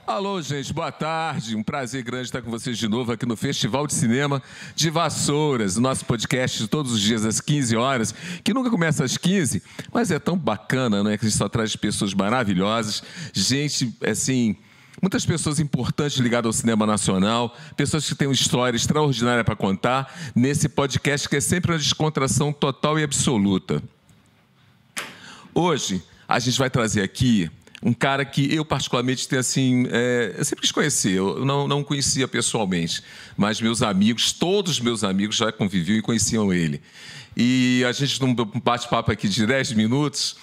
Alô, gente, boa tarde. Um prazer grande estar com vocês de novo aqui no Festival de Cinema de Vassouras, nosso podcast de todos os dias às 15 horas, que nunca começa às 15, mas é tão bacana, né? Que a gente só traz pessoas maravilhosas, gente, assim, muitas pessoas importantes ligadas ao cinema nacional, pessoas que têm uma história extraordinária para contar nesse podcast que é sempre uma descontração total e absoluta. Hoje, a gente vai trazer aqui um cara que eu particularmente tenho assim, eu sempre quis conhecer, eu não conhecia pessoalmente, mas meus amigos, todos meus amigos já conviviam e conheciam ele. E a gente, num bate-papo aqui de 10 minutos,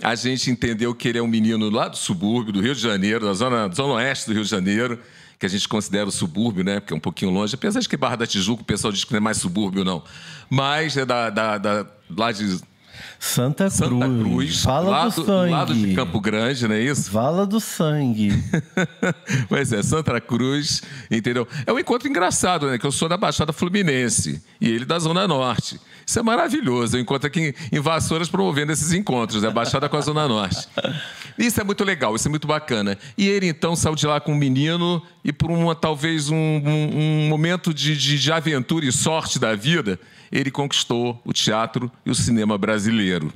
a gente entendeu que ele é um menino lá do subúrbio, do Rio de Janeiro, da zona oeste do Rio de Janeiro, que a gente considera o subúrbio, né? Porque é um pouquinho longe, apesar de que Barra da Tijuca o pessoal diz que não é mais subúrbio, não. Mas é lá de Santa Cruz. Vala do Sangue. Lado de Campo Grande, não é isso? Vala do Sangue. Pois é, Santa Cruz, entendeu? É um encontro engraçado, né? Que eu sou da Baixada Fluminense e ele da Zona Norte. Isso é maravilhoso. Eu encontro aqui em Vassouras promovendo esses encontros, né? Baixada com a Zona Norte. Isso é muito legal, isso é muito bacana. E ele, então, saiu de lá com um menino e por talvez um momento de aventura e sorte da vida, ele conquistou o teatro e o cinema brasileiro.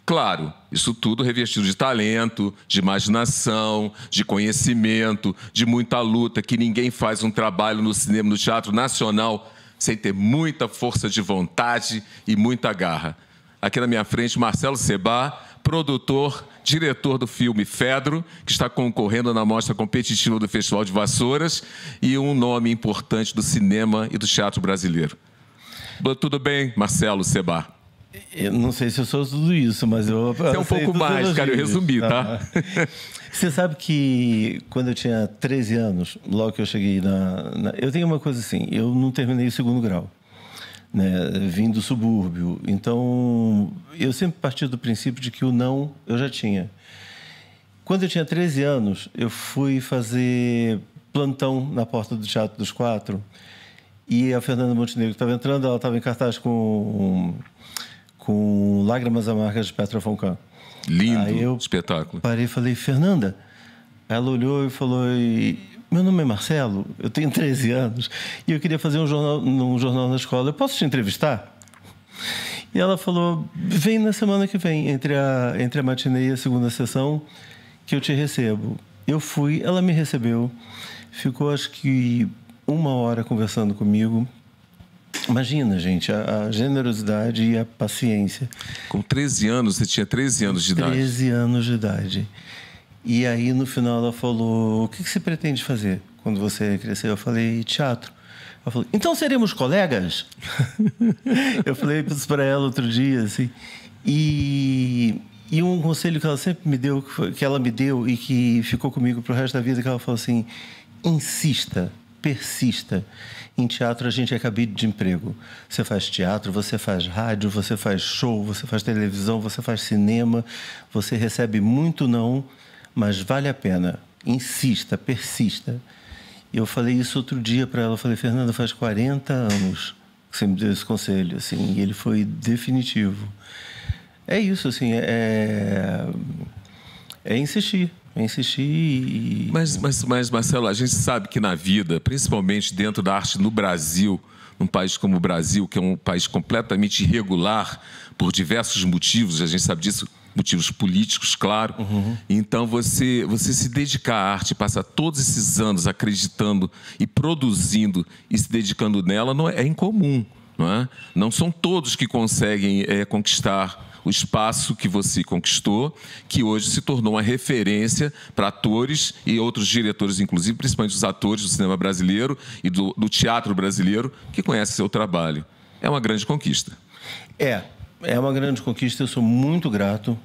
Claro, isso tudo revestido de talento, de imaginação, de conhecimento, de muita luta, que ninguém faz um trabalho no cinema, no teatro nacional, sem ter muita força de vontade e muita garra. Aqui na minha frente, Marcelo Sebá, produtor, diretor do filme Fedro, que está concorrendo na mostra competitiva do Festival de Vassouras, e um nome importante do cinema e do teatro brasileiro. Tudo bem, Marcelo Sebá? Eu não sei se eu sou tudo isso, mas eu... Você é um pouco mais, cara, eu resumi, tá? Você sabe que quando eu tinha 13 anos, logo que eu cheguei eu tenho uma coisa assim, eu não terminei o segundo grau, né? Vim do subúrbio, então eu sempre parti do princípio de que o não eu já tinha. Quando eu tinha 13 anos, eu fui fazer plantão na porta do Teatro dos Quatro, e a Fernanda Montenegro estava entrando, ela estava em cartaz com Lágrimas Amargas de Petra von Kant. Lindo aí eu espetáculo. Parei e falei, Fernanda, ela olhou e falou, meu nome é Marcelo, eu tenho 13 anos e eu queria fazer um jornal na escola, eu posso te entrevistar? E ela falou, vem na semana que vem, entre a matinê e a segunda sessão, que eu te recebo. Eu fui, ela me recebeu, ficou acho que 1 hora conversando comigo. Imagina, gente, a generosidade e a paciência. Com 13 anos, você tinha 13 anos de idade? 13 anos de idade. E aí, no final, ela falou, o que você pretende fazer quando você crescer? Eu falei, teatro. Ela falou, então seremos colegas? Eu falei isso para ela outro dia, assim. E um conselho que ela sempre me deu, que ela me deu e que ficou comigo pro resto da vida, que ela falou assim, insista, persista. Em teatro a gente é cabide de emprego. Você faz teatro, você faz rádio, você faz show, você faz televisão, você faz cinema, você recebe muito não, mas vale a pena. Insista, persista. E eu falei isso outro dia para ela, eu falei, Fernanda, faz 40 anos que você me deu esse conselho, assim, e ele foi definitivo. É isso, assim, é insistir. Mas, Marcelo, a gente sabe que na vida, principalmente dentro da arte no Brasil, num país como o Brasil, que é um país completamente irregular por diversos motivos, a gente sabe disso, motivos políticos, claro. Uhum. Então, você se dedicar à arte, passar todos esses anos acreditando e produzindo e se dedicando nela, não é incomum, não é? Não são todos que conseguem conquistar o espaço que você conquistou, que hoje se tornou uma referência para atores e outros diretores, inclusive, principalmente os atores do cinema brasileiro e do teatro brasileiro, que conhecem seu trabalho. É uma grande conquista. É uma grande conquista, eu sou muito grato.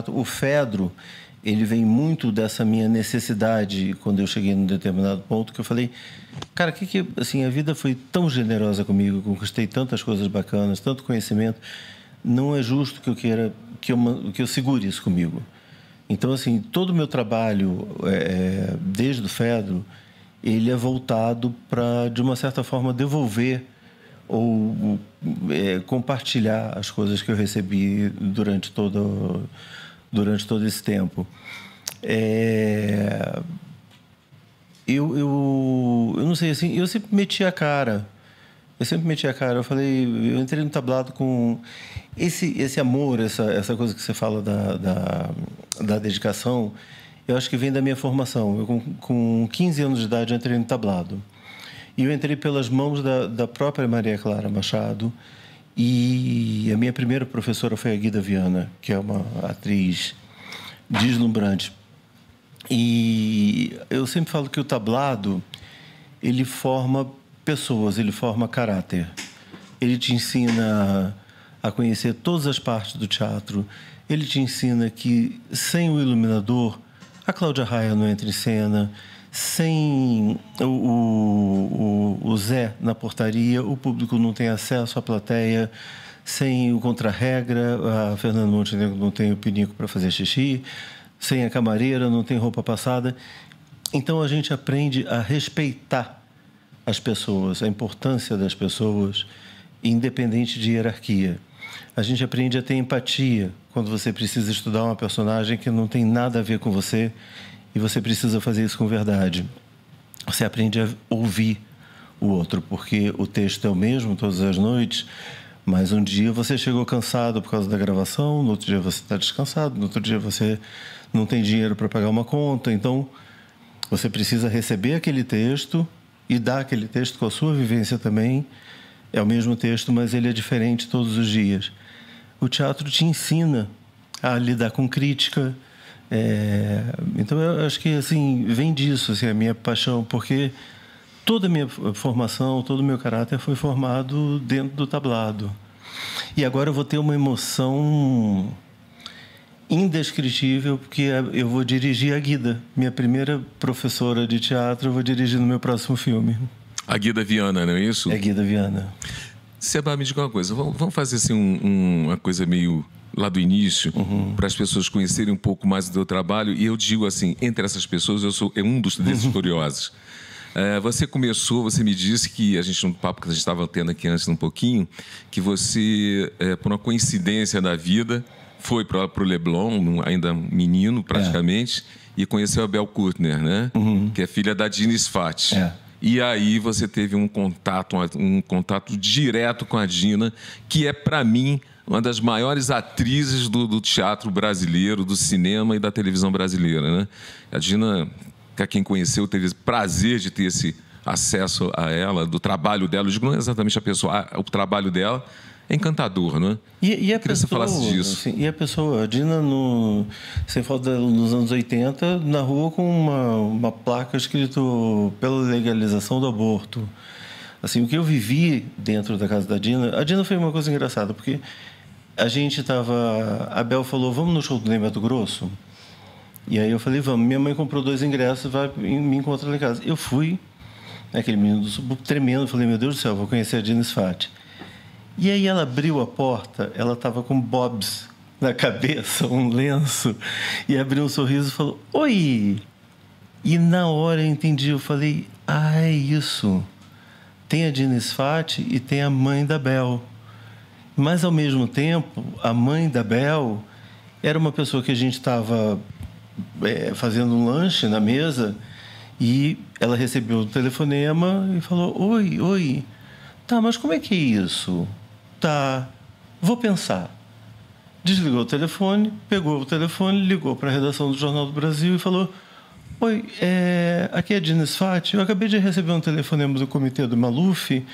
O Fedro, ele vem muito dessa minha necessidade, quando eu cheguei num determinado ponto, que eu falei, cara, assim, a vida foi tão generosa comigo, conquistei tantas coisas bacanas, tanto conhecimento, não é justo que eu queira que eu segure isso comigo. Então, assim, todo o meu trabalho, desde o Fedro, ele é voltado para, de uma certa forma, devolver ou compartilhar as coisas que eu recebi durante todo esse tempo. Eu não sei, assim, eu sempre meti a cara. Eu falei, eu entrei no tablado com esse amor, essa coisa que você fala da dedicação. Eu acho que vem da minha formação. Eu, com 15 anos de idade, eu entrei no tablado. E eu entrei pelas mãos da própria Maria Clara Machado. E a minha primeira professora foi a Guida Viana, que é uma atriz deslumbrante. E eu sempre falo que o tablado, ele forma pessoas, ele forma caráter. Ele te ensina a conhecer todas as partes do teatro. Ele te ensina que sem o iluminador, a Cláudia Raia não entra em cena. Sem o Zé na portaria, o público não tem acesso à plateia. Sem o contra-regra, a Fernanda Montenegro não tem o pinico para fazer xixi. Sem a camareira, não tem roupa passada. Então, a gente aprende a respeitar as pessoas, a importância das pessoas, independente de hierarquia. A gente aprende a ter empatia quando você precisa estudar uma personagem que não tem nada a ver com você e você precisa fazer isso com verdade. Você aprende a ouvir o outro, porque o texto é o mesmo todas as noites, mas um dia você chegou cansado por causa da gravação, no outro dia você está descansado, no outro dia você não tem dinheiro para pagar uma conta. Então, você precisa receber aquele texto e dar aquele texto com a sua vivência também. É o mesmo texto, mas ele é diferente todos os dias. O teatro te ensina a lidar com crítica. Então, eu acho que assim, vem disso assim, a minha paixão, porque toda a minha formação, todo o meu caráter foi formado dentro do tablado. E agora eu vou ter uma emoção indescritível, porque eu vou dirigir a Guida, minha primeira professora de teatro. Eu vou dirigir no meu próximo filme. A Guida Viana, não é isso? É Guida Viana. Seba, me diga uma coisa. Vamos fazer assim uma coisa meio lá do início, para as pessoas conhecerem um pouco mais do teu trabalho. E eu digo assim, entre essas pessoas, eu sou um desses curiosos. Você me disse que, no papo que a gente estava tendo aqui antes um pouquinho, que você, por uma coincidência da vida, foi para o Leblon, ainda menino praticamente, e conheceu a Bel Kurtner, né? Que é filha da Dina Sfati. E aí você teve um contato direto com a Dina, que é, para mim, uma das maiores atrizes do teatro brasileiro, do cinema e da televisão brasileira, né? A Dina, que quem conheceu, teve o prazer de ter esse acesso a ela, do trabalho dela. Eu digo, não é exatamente a pessoa, o trabalho dela é encantador, né? Queria que você falasse disso. Assim, e a pessoa, a Dina, sem falta nos anos 80, na rua com uma placa escrito pela legalização do aborto. Assim, o que eu vivi dentro da casa da Dina... A Dina foi uma coisa engraçada, porque a gente estava... A Bel falou, vamos no show do Ney Matogrosso? E aí eu falei, vamos. Minha mãe comprou 2 ingressos, vai me encontrar lá em casa. Eu fui, aquele menino do subúrbio tremendo, falei, meu Deus do céu, vou conhecer a Dina Sfati. E aí ela abriu a porta, ela estava com bobs na cabeça, um lenço, e abriu um sorriso e falou, oi! E na hora eu entendi, eu falei, é isso. Tem a Dina Sfati e tem a mãe da Bel. Mas, ao mesmo tempo, a mãe da Bel era uma pessoa que a gente estava fazendo um lanche na mesa e ela recebeu um telefonema e falou, oi, tá, mas como é que é isso? Tá, vou pensar. Desligou o telefone, pegou o telefone, ligou para a redação do Jornal do Brasil e falou, oi, aqui é a Dina Sfati, eu acabei de receber um telefonema do comitê do Maluf,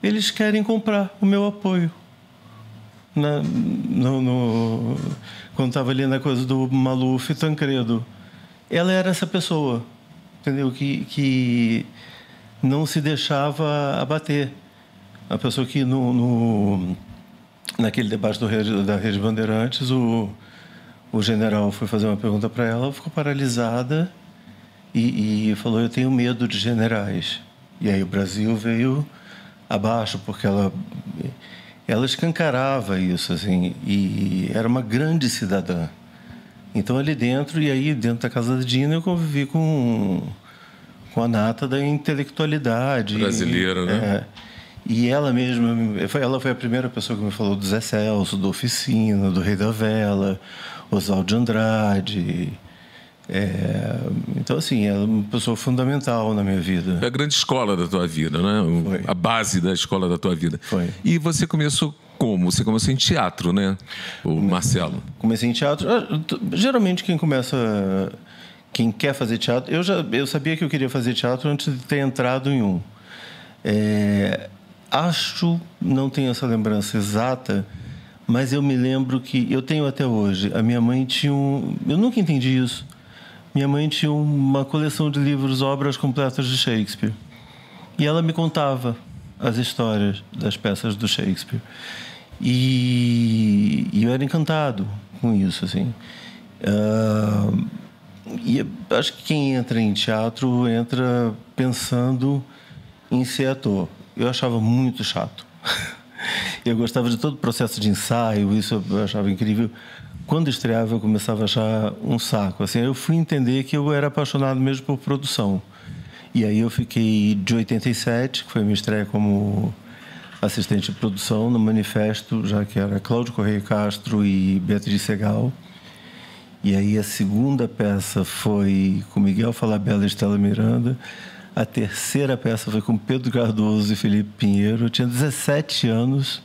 eles querem comprar o meu apoio. Quando estava ali na coisa do Maluf e Tancredo. Ela era essa pessoa, entendeu? Que não se deixava abater. A pessoa que naquele debate da Rede Bandeirantes, o general foi fazer uma pergunta para ela, ficou paralisada e falou, eu tenho medo de generais. E aí o Brasil veio abaixo, porque ela escancarava isso, assim, e era uma grande cidadã. Então, ali dentro, e aí dentro da casa da Dina, eu convivi com a nata da intelectualidade. Brasileira, né? E ela mesma, ela foi a primeira pessoa que me falou do Zé Celso, do Oficina, do Rei da Vela, Oswald de Andrade. Então, assim, ela é uma pessoa fundamental na minha vida. É a grande escola da tua vida, né? Foi. A base da escola da tua vida. Foi. E você começou como? Você começou em teatro, né? O Marcelo. Comecei em teatro. Geralmente quem quer fazer teatro... Eu sabia que eu queria fazer teatro antes de ter entrado em um. Não tenho essa lembrança exata, mas eu me lembro que... Eu tenho até hoje. A minha mãe tinha eu nunca entendi isso. Minha mãe tinha uma coleção de livros, obras completas de Shakespeare. E ela me contava as histórias das peças do Shakespeare. E eu era encantado com isso, assim. E acho que quem entra em teatro entra pensando em ser ator. Eu achava muito chato. Eu gostava de todo o processo de ensaio, isso eu achava incrível. Quando estreava, eu começava a achar um saco. Assim, eu fui entender que eu era apaixonado mesmo por produção. E aí eu fiquei de 87, que foi a minha estreia como assistente de produção no Manifesto, já que era Cláudio Correia Castro e Beatriz Segal. E aí a segunda peça foi com Miguel Falabella e Estela Miranda. A terceira peça foi com Pedro Cardoso e Felipe Pinheiro. Eu tinha 17 anos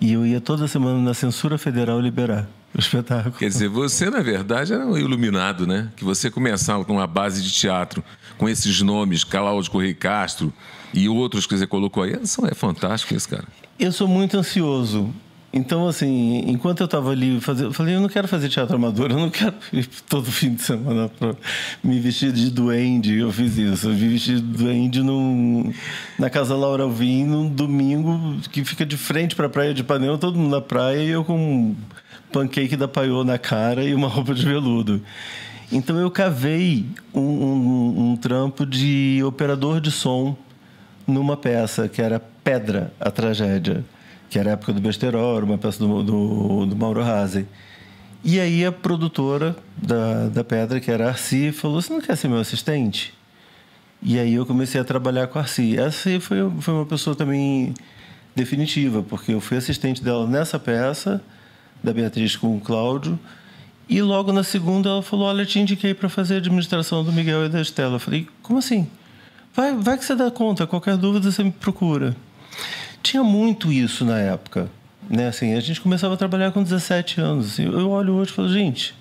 e eu ia toda semana na Censura Federal liberar o espetáculo. Quer dizer, você, na verdade, era um iluminado, né? Que você começava com uma base de teatro, com esses nomes, Cláudio Correia Castro e outros que você colocou aí. É fantástico isso, cara. Eu sou muito ansioso. Então, assim, enquanto eu estava ali, eu falei, eu não quero fazer teatro amador, eu não quero ir todo fim de semana para me vestir de duende. Eu fiz isso, eu me vesti de duende na Casa Laura Alvim, num domingo que fica de frente para a praia de Ipanema, todo mundo na praia e eu com um pancake da Paiô na cara e uma roupa de veludo. Então eu cavei um trampo de operador de som numa peça que era Pedra, a Tragédia, que era a época do Besterol, uma peça do Mauro Razzi. E aí a produtora da Pedra, que era a Arci, falou, você não quer ser meu assistente? E aí eu comecei a trabalhar com a Arci. A Arci foi uma pessoa também definitiva, porque eu fui assistente dela nessa peça, da Beatriz com o Cláudio, e logo na segunda ela falou, olha, eu te indiquei para fazer a administração do Miguel e da Estela. Eu falei, como assim? Vai que você dá conta, qualquer dúvida você me procura. Tinha muito isso na época, né? Assim, a gente começava a trabalhar com 17 anos. Assim, eu olho hoje e falo, gente,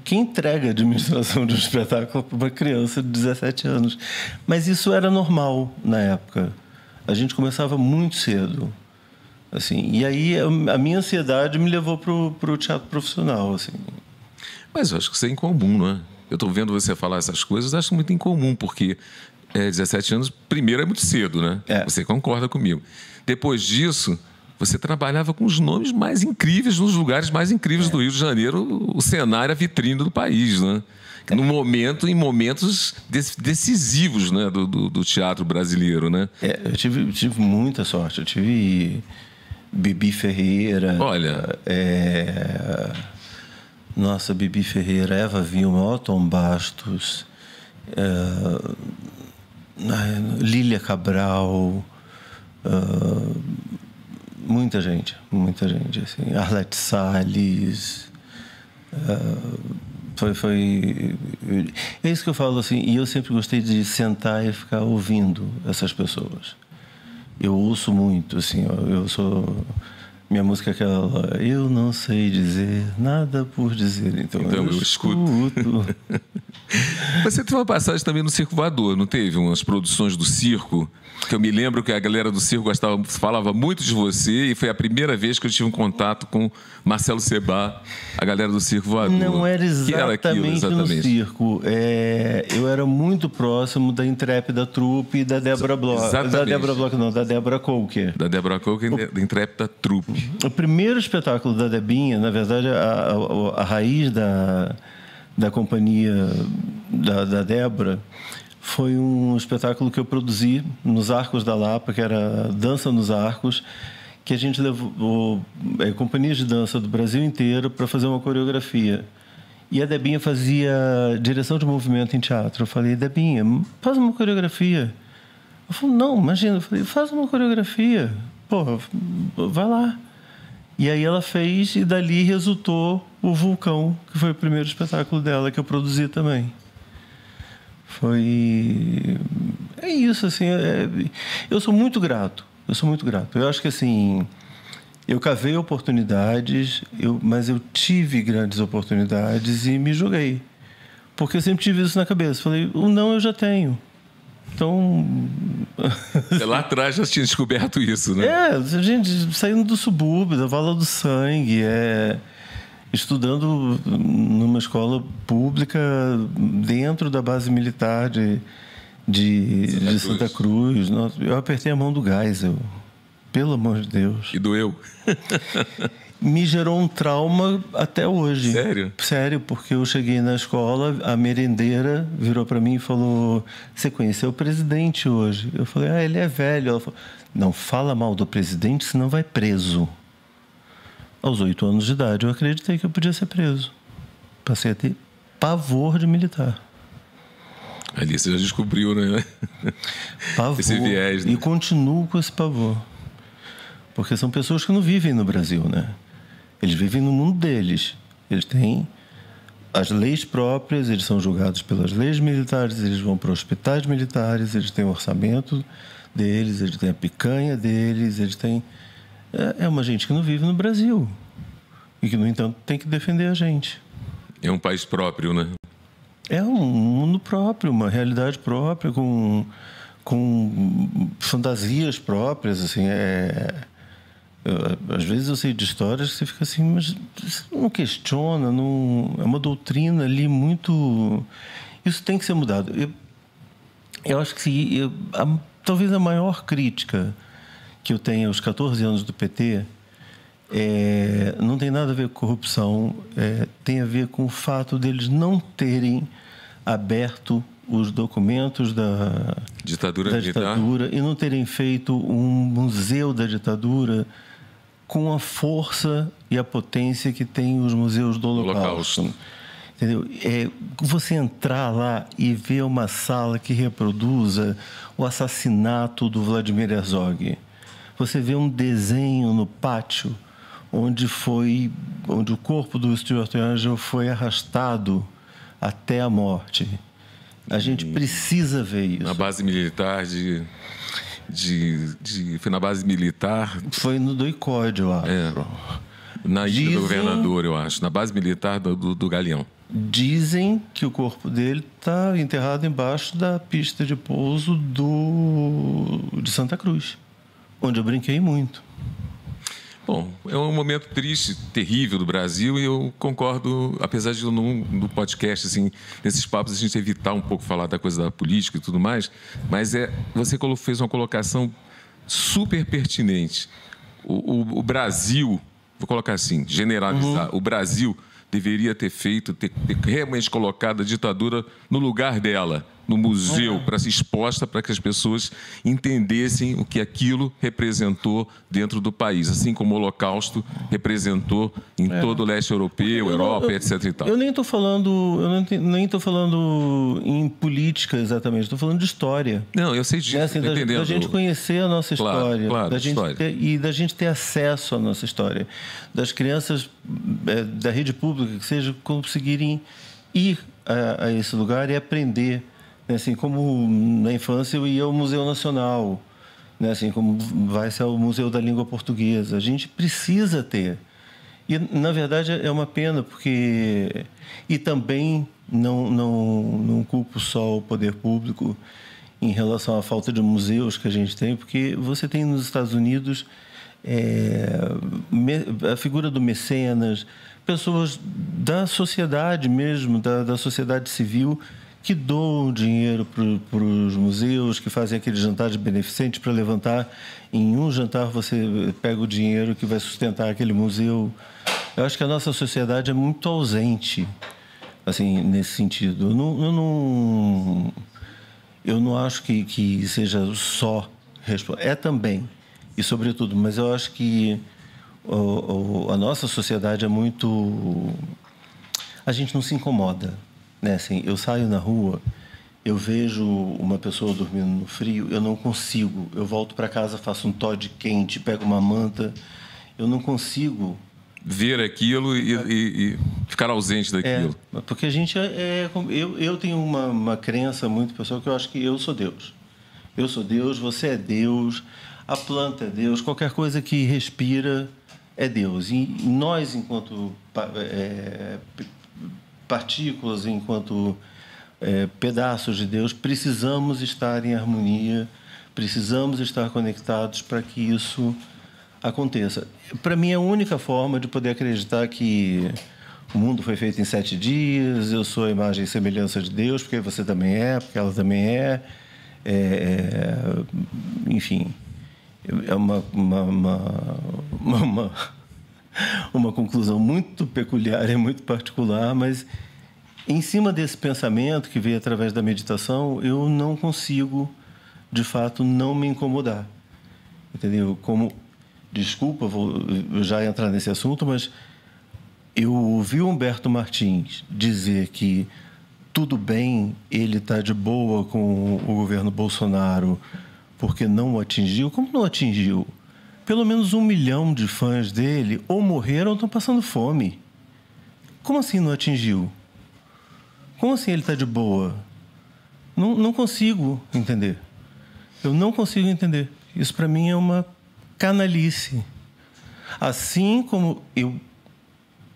quem entrega a administração de um espetáculo para uma criança de 17 anos? Mas isso era normal na época. A gente começava muito cedo. Assim, e aí a minha ansiedade me levou para o teatro profissional. Assim. Mas eu acho que isso é incomum, não é? Eu estou vendo você falar essas coisas, acho muito incomum, porque 17 anos, primeiro, é muito cedo, né? Você concorda comigo. Depois disso, você trabalhava com os nomes mais incríveis, nos lugares mais incríveis do Rio de Janeiro, o cenário, a vitrine do país, né? Em momentos decisivos, né, do teatro brasileiro, né? Eu tive muita sorte. Eu tive Bibi Ferreira. Olha... Nossa, Bibi Ferreira, Eva Vilma, Otton Bastos, Lília Cabral, muita gente, assim, Arlete Salles, é isso que eu falo, assim, e eu sempre gostei de sentar e ficar ouvindo essas pessoas. Eu ouço muito, assim, eu sou... Minha música é aquela, eu não sei dizer nada por dizer, então eu escuto. Você teve uma passagem também no Circo Voador, não teve? Umas produções do circo, que eu me lembro que a galera do circo falava muito de você, e foi a primeira vez que eu tive um contato com Marcelo Sebá, a galera do Circo Voador. Não era exatamente no circo. Eu era muito próximo da Intrépida Trupe e da Débora Bloch. Da Débora Bloch não, da Débora Coker. Da Débora Coker e da Intrépida Trupe. O primeiro espetáculo da Debinha, na verdade, a raiz da companhia da Débora foi um espetáculo que eu produzi nos Arcos da Lapa, que era Dança nos Arcos, que a gente levou companhias de dança do Brasil inteiro para fazer uma coreografia. E a Debinha fazia direção de movimento em teatro. Eu falei, Debinha, faz uma coreografia. Eu falei, não, imagina. Eu falei, faz uma coreografia. Pô, vai lá. E aí ela fez e dali resultou o Vulcão, que foi o primeiro espetáculo dela que eu produzi também. É isso, assim, eu sou muito grato. Eu acho que, assim, eu cavei oportunidades, mas eu tive grandes oportunidades e me joguei. Porque eu sempre tive isso na cabeça. Falei, o não eu já tenho. Então... Lá atrás já tinha descoberto isso, né? a gente saindo do subúrbio, da Vala do Sangue, estudando numa escola pública dentro da base militar de Santa Cruz. Nossa, eu apertei a mão do Geisel, pelo amor de Deus. E doeu? Me gerou um trauma até hoje. Sério? Sério, porque eu cheguei na escola, a merendeira virou para mim e falou: você conheceu o presidente hoje? Eu falei: ele é velho. Ela falou: não fala mal do presidente, senão vai preso. Aos 8 anos de idade, eu acreditei que eu podia ser preso. Passei a ter pavor de militar. Ali você já descobriu, né? Pavor. Esse viés, né? E continuo com esse pavor. Porque são pessoas que não vivem no Brasil, né? Eles vivem no mundo deles. Eles têm as leis próprias, eles são julgados pelas leis militares, eles vão para hospitais militares, eles têm o orçamento deles, eles têm a picanha deles, eles têm... É uma gente que não vive no Brasil. E que, no entanto, tem que defender a gente. É um país próprio, né? É um mundo próprio, uma realidade própria, com fantasias próprias, assim, às vezes eu sei de histórias que você fica assim, mas você não questiona, não, é uma doutrina ali muito... Isso tem que ser mudado. Eu acho que talvez a maior crítica que eu tenho aos 14 anos do PT não tem nada a ver com corrupção, tem a ver com o fato deles não terem aberto os documentos da ditadura e não terem feito um museu da ditadura com a força e a potência que tem os museus do Holocausto. Entendeu? Você entrar lá e ver uma sala que reproduza o assassinato do Vladimir Herzog. Você vê um desenho no pátio onde o corpo do Stuart Angel foi arrastado até a morte. A gente precisa ver isso. Na base militar foi na base militar... Foi no do ICOD, eu acho. Na Ilha do Governador, eu acho. Na base militar do Galeão. Dizem que o corpo dele está enterrado embaixo da pista de pouso de Santa Cruz, onde eu brinquei muito. Bom, é um momento triste, terrível do Brasil, e eu concordo, apesar de no podcast, assim, nesses papos, a gente evitar um pouco falar da coisa da política e tudo mais, mas você fez uma colocação super pertinente. O Brasil, vou colocar assim, generalizar, o Brasil deveria ter realmente colocado a ditadura no lugar dela, no museu, para ser exposta, para que as pessoas entendessem o que aquilo representou dentro do país, assim como o Holocausto representou em todo o leste europeu, Europa, etc. E tal. Eu nem estou falando em política exatamente, estou falando de história. Não, eu sei disso, assim, da gente conhecer a nossa história, da gente ter acesso à nossa história, das crianças da rede pública, que seja, conseguirem ir a esse lugar e aprender. Assim, como na infância eu ia ao Museu Nacional, né? Assim, como vai ser ao Museu da Língua Portuguesa. A gente precisa ter. E, na verdade, é uma pena, porque... E também não culpo só o poder público em relação à falta de museus que a gente tem, porque você tem nos Estados Unidos a figura do mecenas, pessoas da sociedade mesmo, da sociedade civil, que doam dinheiro para os museus, que fazem aqueles jantares beneficentes para levantar. Em um jantar você pega o dinheiro que vai sustentar aquele museu. Eu acho que a nossa sociedade é muito ausente, assim, nesse sentido. Eu não acho que seja só... É também, e sobretudo, mas eu acho que a nossa sociedade é muito... A gente não se incomoda. Né? Assim, eu saio na rua, eu vejo uma pessoa dormindo no frio, eu não consigo. Eu volto para casa, faço um Toddy quente, pego uma manta. Eu não consigo ver aquilo e ficar ausente daquilo. Porque a gente eu tenho uma crença muito pessoal que eu acho que eu sou Deus. Eu sou Deus, você é Deus, a planta é Deus, qualquer coisa que respira é Deus. E nós, enquanto partículas, enquanto pedaços de Deus, precisamos estar em harmonia, precisamos estar conectados para que isso aconteça. Para mim, a única forma de poder acreditar que o mundo foi feito em 7 dias, eu sou a imagem e semelhança de Deus, porque você também é, porque ela também é. Enfim, é uma conclusão muito peculiar e muito particular, mas em cima desse pensamento que veio através da meditação, eu não consigo, de fato, não me incomodar. Entendeu? Desculpa, vou já entrar nesse assunto, mas eu ouvi o Humberto Martins dizer que tudo bem, ele está de boa com o governo Bolsonaro porque não o atingiu. Como não atingiu? Pelo menos 1 milhão de fãs dele ou morreram ou estão passando fome. Como assim não atingiu? Como assim ele está de boa? Não consigo entender. Eu não consigo entender. Isso para mim é uma canalice. Assim como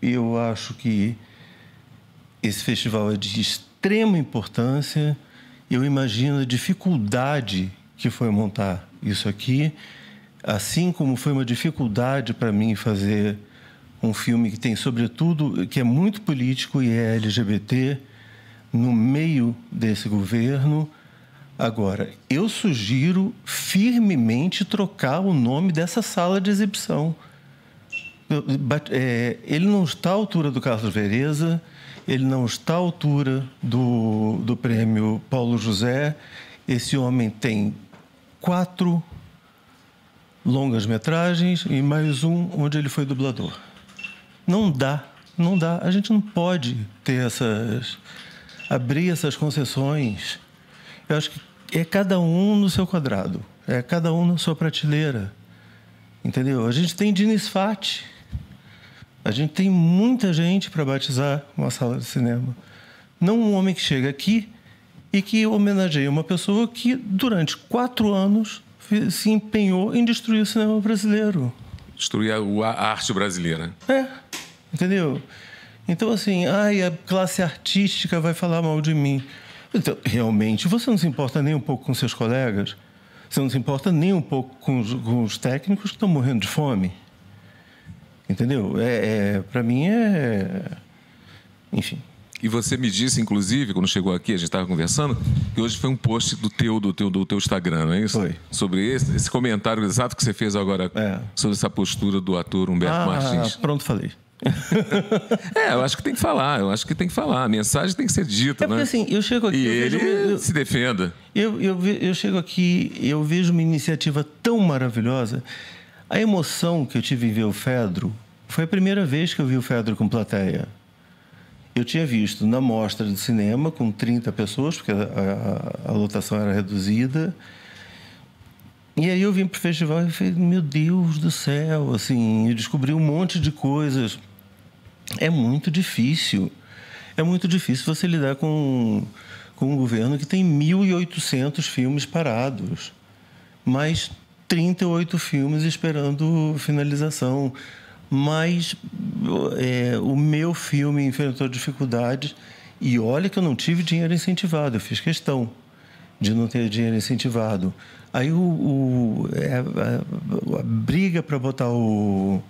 eu acho que esse festival é de extrema importância, eu imagino a dificuldade que foi montar isso aqui, assim como foi uma dificuldade para mim fazer um filme que tem, sobretudo, que é muito político e é LGBT, no meio desse governo. Agora, eu sugiro firmemente trocar o nome dessa sala de exibição. Ele não está à altura do Carlos Vereza, ele não está à altura do prêmio Paulo José. Esse homem tem 4 longas-metragens e mais um onde ele foi dublador. Não dá. A gente não pode abrir essas concessões. Eu acho que é cada um no seu quadrado, é cada um na sua prateleira, entendeu? A gente tem Diniz Fati, a gente tem muita gente para batizar uma sala de cinema. Não um homem que chega aqui e que homenageia uma pessoa que durante 4 anos se empenhou em destruir o cinema brasileiro. Destruir a arte brasileira. Entendeu? Então, assim, a classe artística vai falar mal de mim. Então, realmente, você não se importa nem um pouco com seus colegas? Você não se importa nem um pouco com os técnicos que estão morrendo de fome? Entendeu? Para mim enfim. E você me disse, inclusive, quando chegou aqui, a gente estava conversando, que hoje foi um post do teu Instagram, não é isso? Foi. Sobre esse comentário exato que você fez agora sobre essa postura do ator Humberto Martins. Pronto, falei. Eu acho que tem que falar, A mensagem tem que ser dita, né? Porque assim, eu chego aqui... E ele se defenda. Eu chego aqui, eu vejo uma iniciativa tão maravilhosa. A emoção que eu tive em ver o Fedro foi a primeira vez que eu vi o Fedro com plateia. Eu tinha visto na mostra de cinema com 30 pessoas, porque a lotação era reduzida. E aí eu vim para o festival e falei, meu Deus do céu, assim, eu descobri um monte de coisas. É muito difícil você lidar com um governo que tem 1.800 filmes parados, mais 38 filmes esperando finalização. Mas o meu filme enfrentou dificuldades e olha que eu não tive dinheiro incentivado, eu fiz questão de não ter dinheiro incentivado. Aí a briga para botar o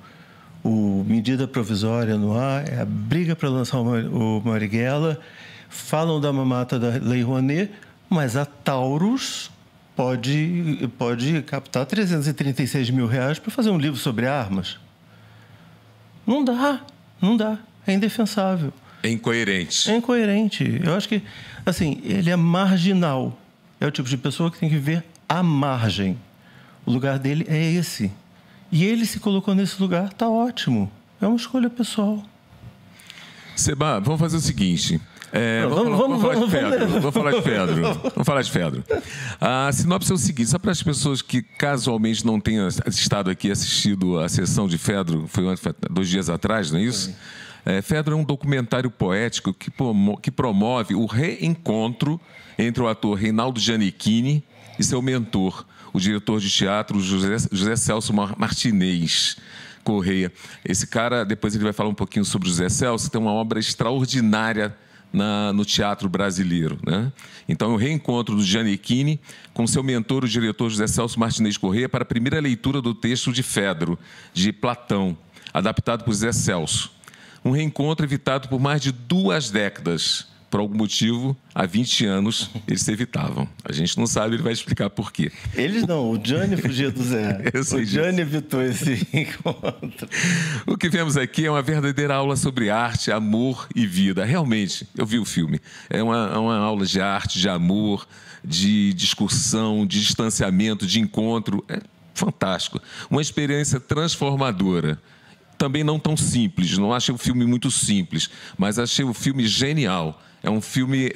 medida provisória no ar, a briga para lançar o Marighella, falam da mamata da Lei Rouanet, mas a Taurus pode captar R$336 mil para fazer um livro sobre armas. Não dá. É indefensável. É incoerente. Eu acho que, assim, ele é marginal. É o tipo de pessoa que tem que ver à margem. O lugar dele é esse. E ele se colocou nesse lugar, tá ótimo. É uma escolha pessoal. Seba, vamos fazer o seguinte. Vamos falar de Fedro. A sinopse é o seguinte, só para as pessoas que casualmente não tenham estado aqui assistido a sessão de Fedro, foi 2 dias atrás, não é isso? Fedro é um documentário poético que promove o reencontro entre o ator Reinaldo Gianecchini e seu mentor, o diretor de teatro José Celso Martinez Correia. Esse cara, depois ele vai falar um pouquinho sobre o José Celso, tem uma obra extraordinária no teatro brasileiro, né? Então, o reencontro do Gianecchini com seu mentor, o diretor José Celso Martinez Correia, para a primeira leitura do texto de Fedro, de Platão, adaptado por José Celso. Um reencontro evitado por mais de 2 décadas. Por algum motivo, há 20 anos, eles se evitavam. A gente não sabe, ele vai explicar por quê. Eles não, o Gianni fugia do Zé. O Gianni evitou esse encontro. O que vemos aqui é uma verdadeira aula sobre arte, amor e vida. Realmente, eu vi o filme. É uma aula de arte, de amor, de discussão, de distanciamento, de encontro. É fantástico. Uma experiência transformadora. Também não tão simples, não achei o filme muito simples, mas achei o filme genial. É um filme,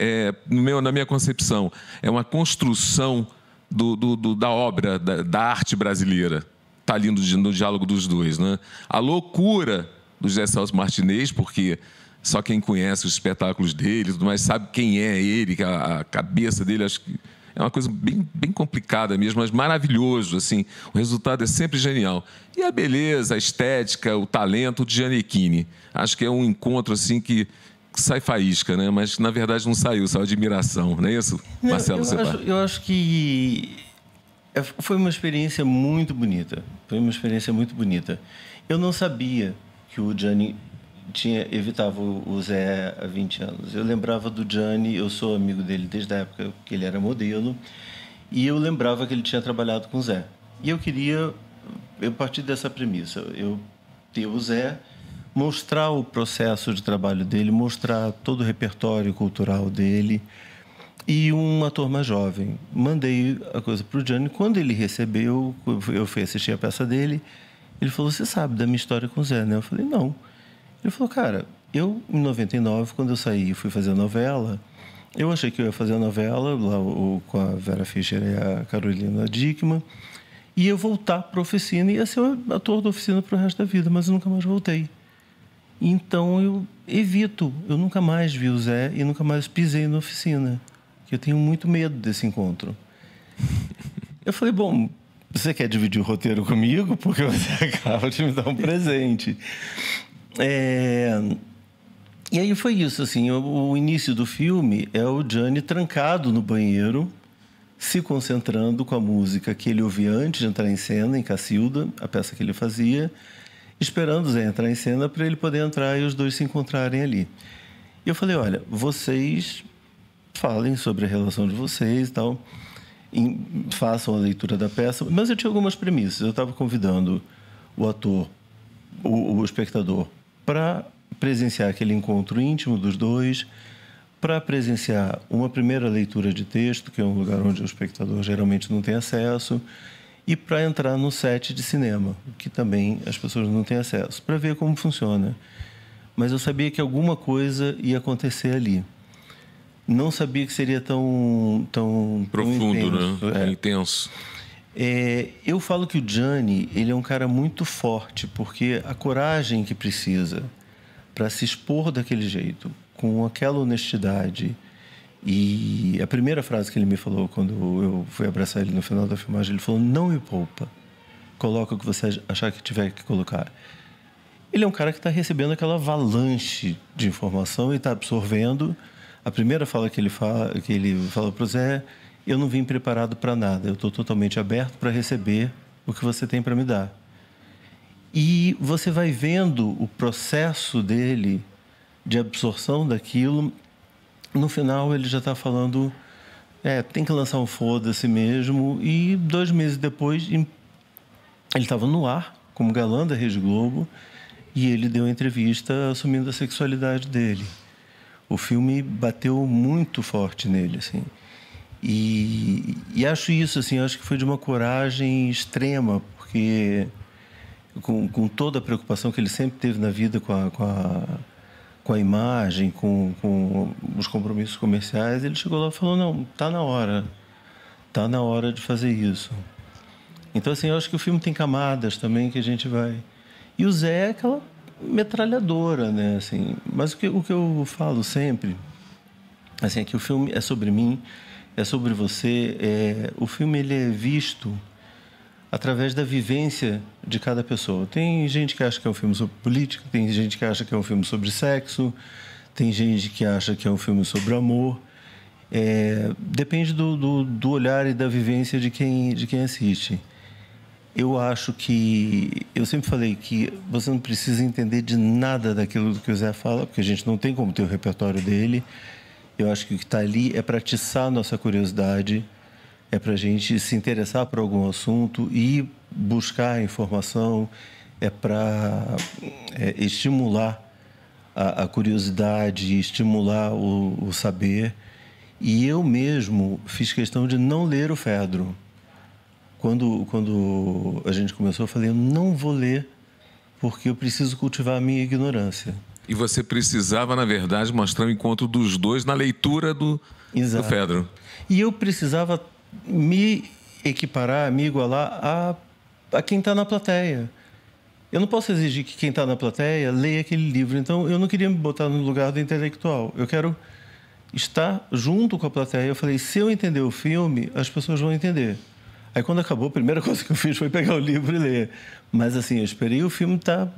na minha concepção, é uma construção da obra, da arte brasileira. Está ali no diálogo dos dois, né? A loucura do José Celso Martinez, porque só quem conhece os espetáculos dele, mas sabe quem é ele, a cabeça dele, acho que é uma coisa bem, bem complicada mesmo, mas maravilhoso, assim. O resultado é sempre genial. E a beleza, a estética, o talento de Gianecchini. Acho que é um encontro, assim, que sai faísca, né? Mas, na verdade, não saiu admiração. Não é isso, Marcelo Seba? Eu acho que foi uma experiência muito bonita. Foi uma experiência muito bonita. Eu não sabia que o Gianni evitava o Zé há 20 anos. Eu lembrava do Gianni, eu sou amigo dele desde a época que ele era modelo, e eu lembrava que ele tinha trabalhado com o Zé. E eu queria, eu parti dessa premissa, eu ter o Zé, mostrar o processo de trabalho dele, mostrar todo o repertório cultural dele, e um ator mais jovem. Mandei a coisa para o Gianni. Quando ele recebeu, eu fui assistir a peça dele, ele falou: "Você sabe da minha história com o Zé, né?" Eu falei: "Não." Ele falou: "Cara, eu, em 99, quando eu saí e fui fazer a novela, eu achei que eu ia fazer a novela lá com a Vera Fischer e a Carolina Dickmann, e ia voltar para a oficina, ia ser o ator da oficina para o resto da vida, mas eu nunca mais voltei. Então eu evito, eu nunca mais vi o Zé e nunca mais pisei na oficina, porque eu tenho muito medo desse encontro." Eu falei: "Bom, você quer dividir o roteiro comigo? Porque você acaba de me dar um presente." E aí foi isso, assim, o início do filme é o Gianni trancado no banheiro, se concentrando com a música que ele ouvia antes de entrar em cena, em Cacilda, a peça que ele fazia, esperando o Zé entrar em cena para ele poder entrar e os dois se encontrarem ali. E eu falei: "Olha, vocês falem sobre a relação de vocês e tal, façam a leitura da peça." Mas eu tinha algumas premissas. Eu estava convidando o ator, o espectador, para presenciar aquele encontro íntimo dos dois, para presenciar uma primeira leitura de texto, que é um lugar onde o espectador geralmente não tem acesso, e para entrar no set de cinema, que também as pessoas não têm acesso, para ver como funciona. Mas eu sabia que alguma coisa ia acontecer ali. Não sabia que seria tão profundo, intenso, né? Intenso. Eu falo que o Gianni, ele é um cara muito forte, porque a coragem que precisa para se expor daquele jeito, com aquela honestidade. E a primeira frase que ele me falou quando eu fui abraçar ele no final da filmagem, ele falou: "Não me poupa, coloca o que você achar que tiver que colocar." Ele é um cara que está recebendo aquela avalanche de informação e está absorvendo. A primeira fala que ele fala para o Zé: "Eu não vim preparado para nada, eu estou totalmente aberto para receber o que você tem para me dar." E você vai vendo o processo dele de absorção daquilo. No final, ele já está falando: tem que lançar um foda-se mesmo. E 2 meses depois, ele estava no ar, como galã da Rede Globo, e ele deu uma entrevista assumindo a sexualidade dele. O filme bateu muito forte nele, assim. E acho isso, assim, acho que foi de uma coragem extrema, porque com toda a preocupação que ele sempre teve na vida com com a imagem, com os compromissos comerciais, ele chegou lá e falou, não, tá na hora de fazer isso. Então, assim, eu acho que o filme tem camadas também que a gente vai... E o Zé é aquela metralhadora, né? Assim, mas o que eu falo sempre, assim, é que o filme é sobre mim, é sobre você. O filme ele é visto através da vivência de cada pessoa. Tem gente que acha que é um filme sobre política, tem gente que acha que é um filme sobre sexo, tem gente que acha que é um filme sobre amor. Depende do olhar e da vivência de quem assiste. Eu acho que... Eu sempre falei que você não precisa entender de nada daquilo que o Zé fala, porque a gente não tem como ter o repertório dele. Eu acho que o que está ali é para atiçar a nossa curiosidade, é para a gente se interessar por algum assunto e buscar informação, é para estimular a curiosidade, estimular o saber. E eu mesmo fiz questão de não ler o Fedro. Quando a gente começou, eu falei, eu não vou ler porque eu preciso cultivar a minha ignorância. E você precisava, na verdade, mostrar o encontro dos dois na leitura do Fedro. E eu precisava me equiparar, me igualar a quem está na plateia. Eu não posso exigir que quem está na plateia leia aquele livro. Então, eu não queria me botar no lugar do intelectual. Eu quero estar junto com a plateia. Eu falei, se eu entender o filme, as pessoas vão entender. Aí, quando acabou, a primeira coisa que eu fiz foi pegar o livro e ler. Mas, assim, eu esperei o filme estar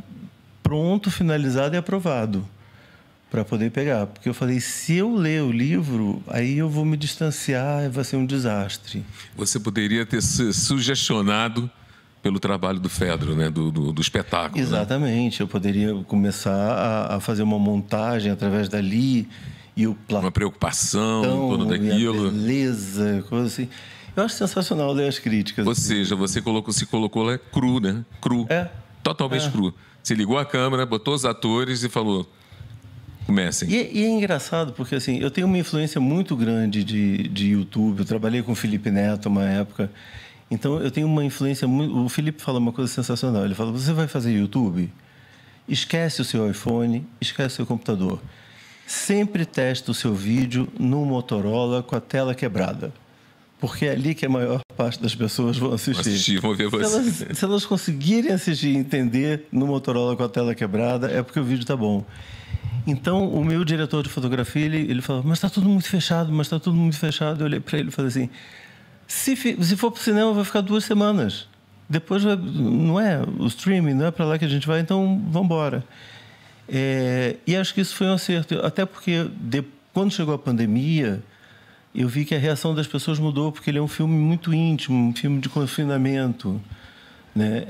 pronto, finalizado e aprovado para poder pegar. Porque eu falei, se eu ler o livro, aí eu vou me distanciar e vai ser um desastre. Você poderia ter se sugestionado pelo trabalho do Fedro, né? do espetáculo. Exatamente. Né? Eu poderia começar a fazer uma montagem através dali e o Platão, uma preocupação em torno daquilo. Beleza, coisa assim. Eu acho sensacional ler as críticas. Ou seja, você se colocou lá cru, né? Cru. Totalmente cru. Você ligou a câmera, botou os atores e falou, comecem. E é engraçado, porque assim, eu tenho uma influência muito grande de YouTube. Eu trabalhei com o Felipe Neto uma época. Então, eu tenho uma influência muito... O Felipe fala uma coisa sensacional. Ele fala, você vai fazer YouTube? Esquece o seu iPhone, esquece o seu computador. Sempre testa o seu vídeo no Motorola com a tela quebrada. Porque é ali que a maior parte das pessoas vão assistir. Vão ver você. Se elas conseguirem assistir e entender no Motorola com a tela quebrada, é porque o vídeo está bom. Então, o meu diretor de fotografia, ele falou, mas está tudo muito fechado, Eu olhei para ele e falei assim, se for para o cinema, vai ficar 2 semanas. Depois, não é o streaming, não é para lá que a gente vai, então vamos embora. E acho que isso foi um acerto. Até porque, quando chegou a pandemia... eu vi que a reação das pessoas mudou, porque ele é um filme muito íntimo, um filme de confinamento, né?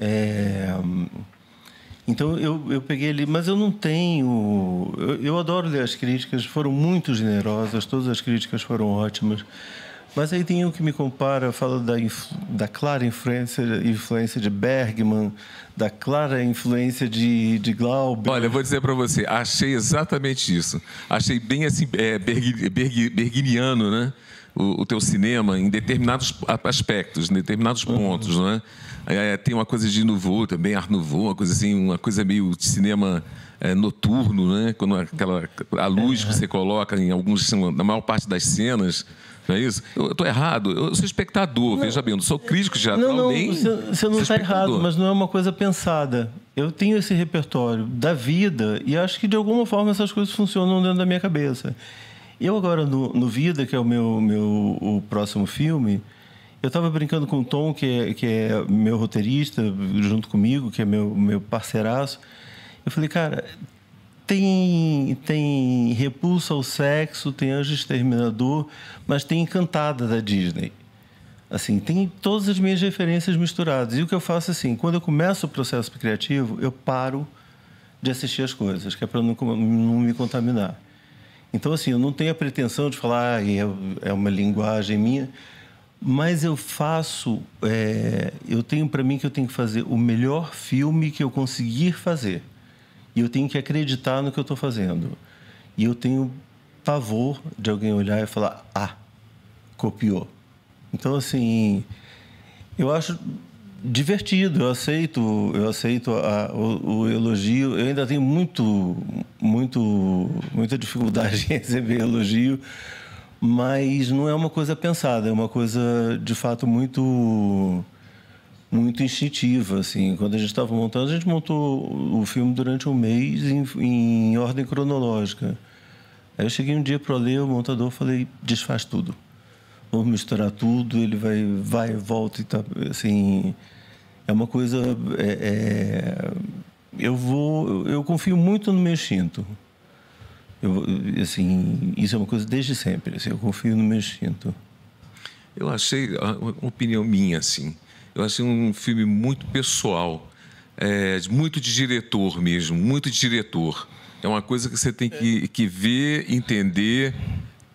Então, eu peguei ele... Mas eu não tenho... Eu adoro ler as críticas, foram muito generosas, todas as críticas foram ótimas. Mas aí tem um que me compara, fala da clara influência de Bergman, da clara influência de Glauber. Olha, eu vou dizer para você, achei exatamente isso. Achei bem assim, berginiano, né? O teu cinema em determinados aspectos, em determinados pontos, não é? Tem uma coisa de Nouveau também, Art Nouveau, uma coisa assim, uma coisa meio de cinema noturno, né? Quando a luz que você coloca em na maior parte das cenas. Não é isso? Eu estou errado. Eu sou espectador, veja bem, eu não sou crítico já. Não, você não está errado, mas não é uma coisa pensada. Eu tenho esse repertório da vida e acho que de alguma forma essas coisas funcionam dentro da minha cabeça. Eu agora no Vida, que é o próximo filme, eu estava brincando com o Tom, que é meu roteirista, junto comigo, que é meu parceiraço. Eu falei, cara... Tem Repulsa ao Sexo, tem Anjo Exterminador, mas tem Encantada da Disney. Assim, tem todas as minhas referências misturadas. E o que eu faço assim, quando eu começo o processo criativo, eu paro de assistir as coisas, que é para não me contaminar. Então, assim, eu não tenho a pretensão de falar, é uma linguagem minha, mas eu faço... eu tenho para mim que eu tenho que fazer o melhor filme que eu conseguir fazer. E eu tenho que acreditar no que eu estou fazendo. E eu tenho pavor de alguém olhar e falar, copiou. Então, assim, eu acho divertido, eu aceito o elogio. Eu ainda tenho muita dificuldade em receber elogio, mas não é uma coisa pensada, é uma coisa de fato muito instintiva, assim. Quando a gente estava montando, a gente montou o filme durante um mês em ordem cronológica. Aí eu cheguei um dia para ler, o montador, falei, desfaz tudo. Vamos misturar tudo, ele vai e volta e tá, assim, é uma coisa, eu confio muito no meu instinto. Assim, isso é uma coisa desde sempre, assim, eu confio no meu instinto. Eu achei, uma opinião minha, assim, eu achei um filme muito pessoal, muito de diretor mesmo, muito de diretor. É uma coisa que você tem que ver, entender.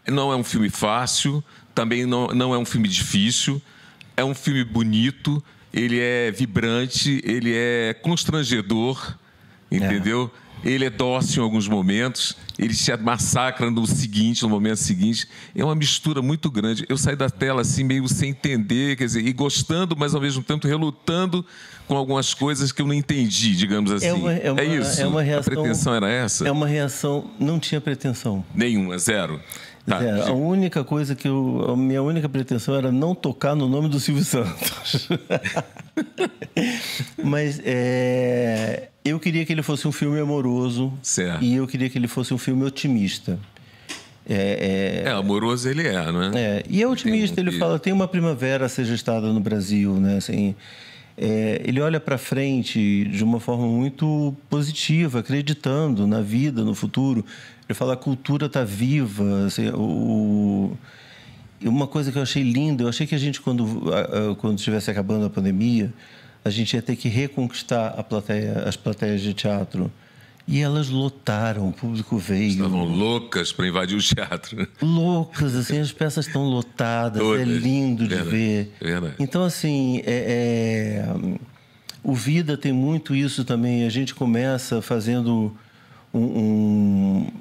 Não é um filme fácil, também não é um filme difícil, é um filme bonito, ele é vibrante, ele é constrangedor, entendeu? Ele é dócil em alguns momentos, ele te massacra no momento seguinte. É uma mistura muito grande. Eu saí da tela assim, meio sem entender, quer dizer, e gostando, mas ao mesmo tempo relutando com algumas coisas que eu não entendi, digamos assim. É isso? É uma reação, a pretensão era essa? É uma reação, não tinha pretensão. Nenhuma, zero. Tá. Zero. A única coisa a minha única pretensão era não tocar no nome do Silvio Santos. Mas eu queria que ele fosse um filme amoroso. Certo. E eu queria que ele fosse um filme otimista. Amoroso ele é, não é? E é otimista, ele fala, tem uma primavera a ser gestada no Brasil, né? Assim, ele olha para frente de uma forma muito positiva, acreditando na vida, no futuro. Ele fala, a cultura está viva. Assim, uma coisa que eu achei linda, eu achei que a gente, quando estivesse acabando a pandemia, a gente ia ter que reconquistar as plateias de teatro. E elas lotaram, o público veio. Estavam loucas para invadir o teatro. Loucas, assim, as peças estão lotadas, é lindo de ver. Verdade. Então, assim, o Vida tem muito isso também. A gente começa fazendo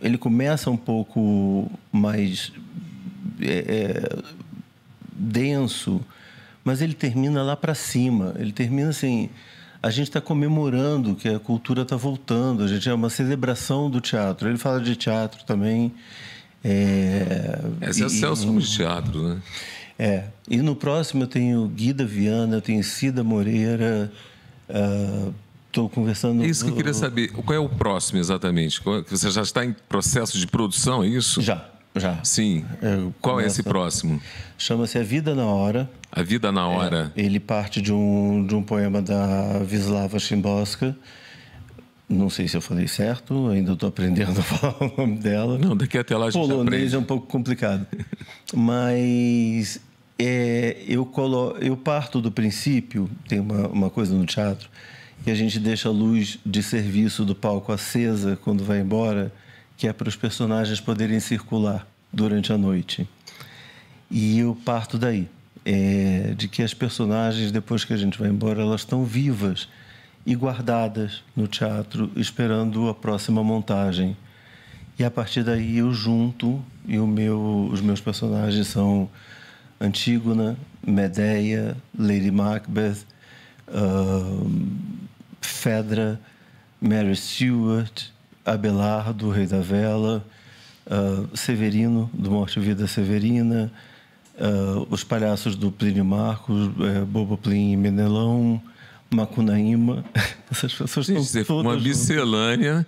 ele começa um pouco mais denso, mas ele termina lá para cima. Ele termina assim... A gente está comemorando que a cultura está voltando. A gente é uma celebração do teatro. Ele fala de teatro também. Esse é o Celso de teatro, né? E no próximo eu tenho Guida Viana, eu tenho Cida Moreira. Estou conversando... É isso que eu queria saber. Qual é o próximo exatamente? Você já está em processo de produção, é isso? Já. Sim. Qual é esse próximo? Chama-se A Vida na Hora. A Vida na Hora. Ele parte de um poema da Wisława Szymborska. Não sei se eu falei certo, ainda estou aprendendo a falar o nome dela. Não, daqui até lá a gente aprende. Polonês é um pouco complicado. Mas eu parto do princípio, tem uma coisa no teatro, que a gente deixa a luz de serviço do palco acesa quando vai embora, que é para os personagens poderem circular durante a noite. E eu parto daí, de que as personagens, depois que a gente vai embora, elas estão vivas e guardadas no teatro, esperando a próxima montagem. E a partir daí eu junto, e os meus personagens são Antígona, Medeia, Lady Macbeth, Fedra, Mary Stuart, Abelardo, Rei da Vela, Severino, do Morte e Vida Severina, os palhaços do Plínio Marcos, Bobo Plim e Menelão, Macunaíma. Essas pessoas estão todas uma miscelânea.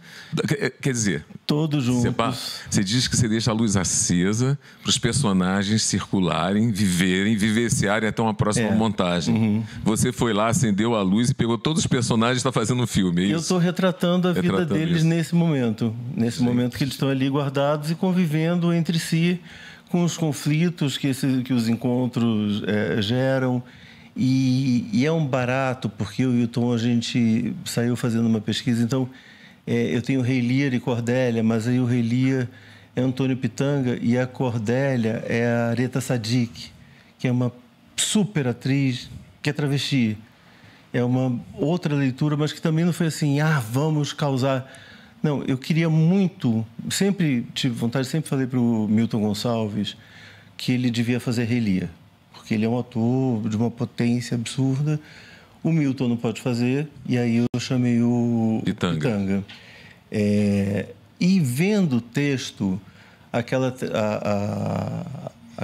Quer dizer, todos juntos. Você diz que você deixa a luz acesa para os personagens circularem, vivenciarem até uma próxima montagem. Uhum. Você foi lá, acendeu a luz e pegou todos os personagens e está fazendo um filme. É isso? Eu estou retratando a vida deles nesse momento. Nesse momento que eles estão ali guardados e convivendo entre si com os conflitos que os encontros geram. E é um barato, porque eu e o Tom, a gente saiu fazendo uma pesquisa. Então, eu tenho Rei Lear e Cordélia, mas aí o Rei Lear é Antônio Pitanga e a Cordélia é a Areta Sadik, que é uma super atriz, que é travesti. É uma outra leitura, mas que também não foi assim, vamos causar... Não, eu queria muito, sempre tive vontade, sempre falei para o Milton Gonçalves que ele devia fazer Rei Lear, porque ele é um ator de uma potência absurda. O Milton não pode fazer, e aí eu chamei o Pitanga. E vendo o texto, a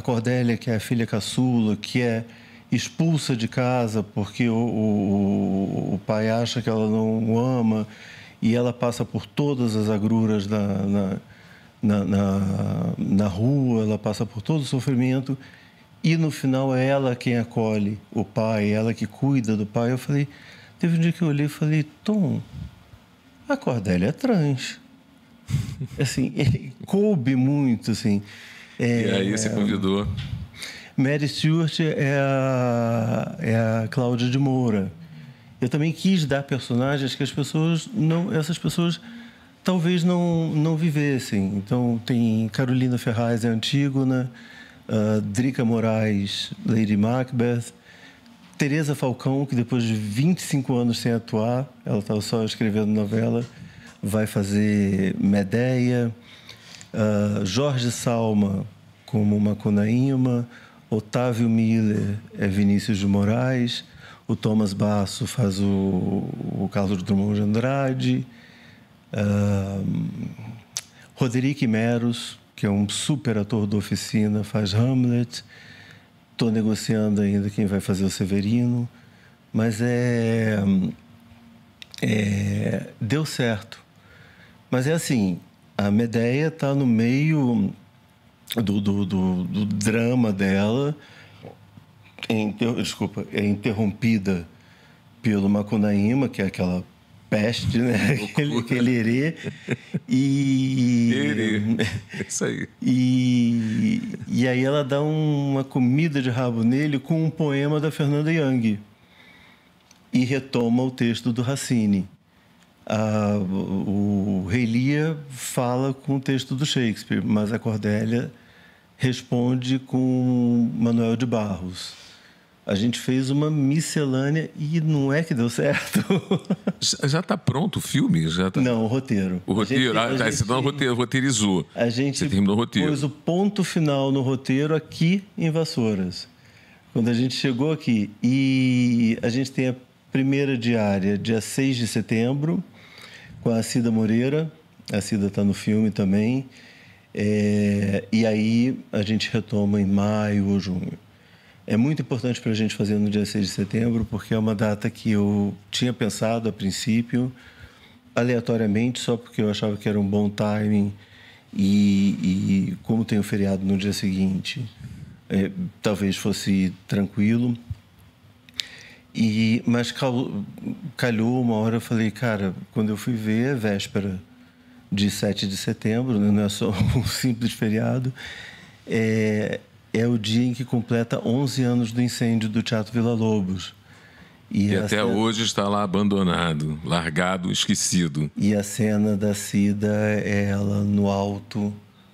Cordélia, que é a filha caçula, que é expulsa de casa porque o pai acha que ela não o ama, e ela passa por todas as agruras na rua, ela passa por todo o sofrimento, e no final é ela quem acolhe o pai, ela que cuida do pai. Eu falei, teve um dia que eu olhei e falei, Tom, a Cordélia é trans. Assim, coube muito, assim. E aí você convidou? Mary Stuart é a Cláudia de Moura. Eu também quis dar personagens que essas pessoas talvez não vivessem. Então tem Carolina Ferraz, é Antígona, Drica Moraes, Lady Macbeth, Teresa Falcão, que depois de 25 anos sem atuar, ela estava só escrevendo novela, vai fazer Medeia, Jorge Salma como Macunaíma, Otávio Miller é Vinícius de Moraes, o Thomas Basso faz o Carlos Drummond de Andrade, Roderick Meros, que é um super ator da Oficina, faz Hamlet. Estou negociando ainda quem vai fazer o Severino, mas deu certo. Mas é assim, a Medeia está no meio do drama dela, é interrompida pelo Macunaíma, que é aquela peste, né? Aquele herê. Isso aí. E aí ela dá uma comida de rabo nele com um poema da Fernanda Young e retoma o texto do Racine. O Rei Lear fala com o texto do Shakespeare, mas a Cordélia responde com Manuel de Barros. A gente fez uma miscelânea e não é que deu certo. Já está pronto o filme? Não, o roteiro. O roteiro? Você não roteirizou. A gente você terminou o roteiro. Pôs o ponto final no roteiro aqui em Vassouras. Quando a gente chegou aqui. E a gente tem a primeira diária, dia 6 de setembro, com a Cida Moreira. A Cida está no filme também. E aí a gente retoma em maio ou junho. É muito importante para a gente fazer no dia 6 de setembro, porque é uma data que eu tinha pensado a princípio, aleatoriamente, só porque eu achava que era um bom timing. E como tem o feriado no dia seguinte, talvez fosse tranquilo. Mas calhou uma hora, eu falei, cara, quando eu fui ver, é véspera de 7 de setembro, né? Não é só um simples feriado. É o dia em que completa 11 anos do incêndio do Teatro Villa-Lobos. E até hoje está lá abandonado, largado, esquecido. E a cena da Cida é ela no alto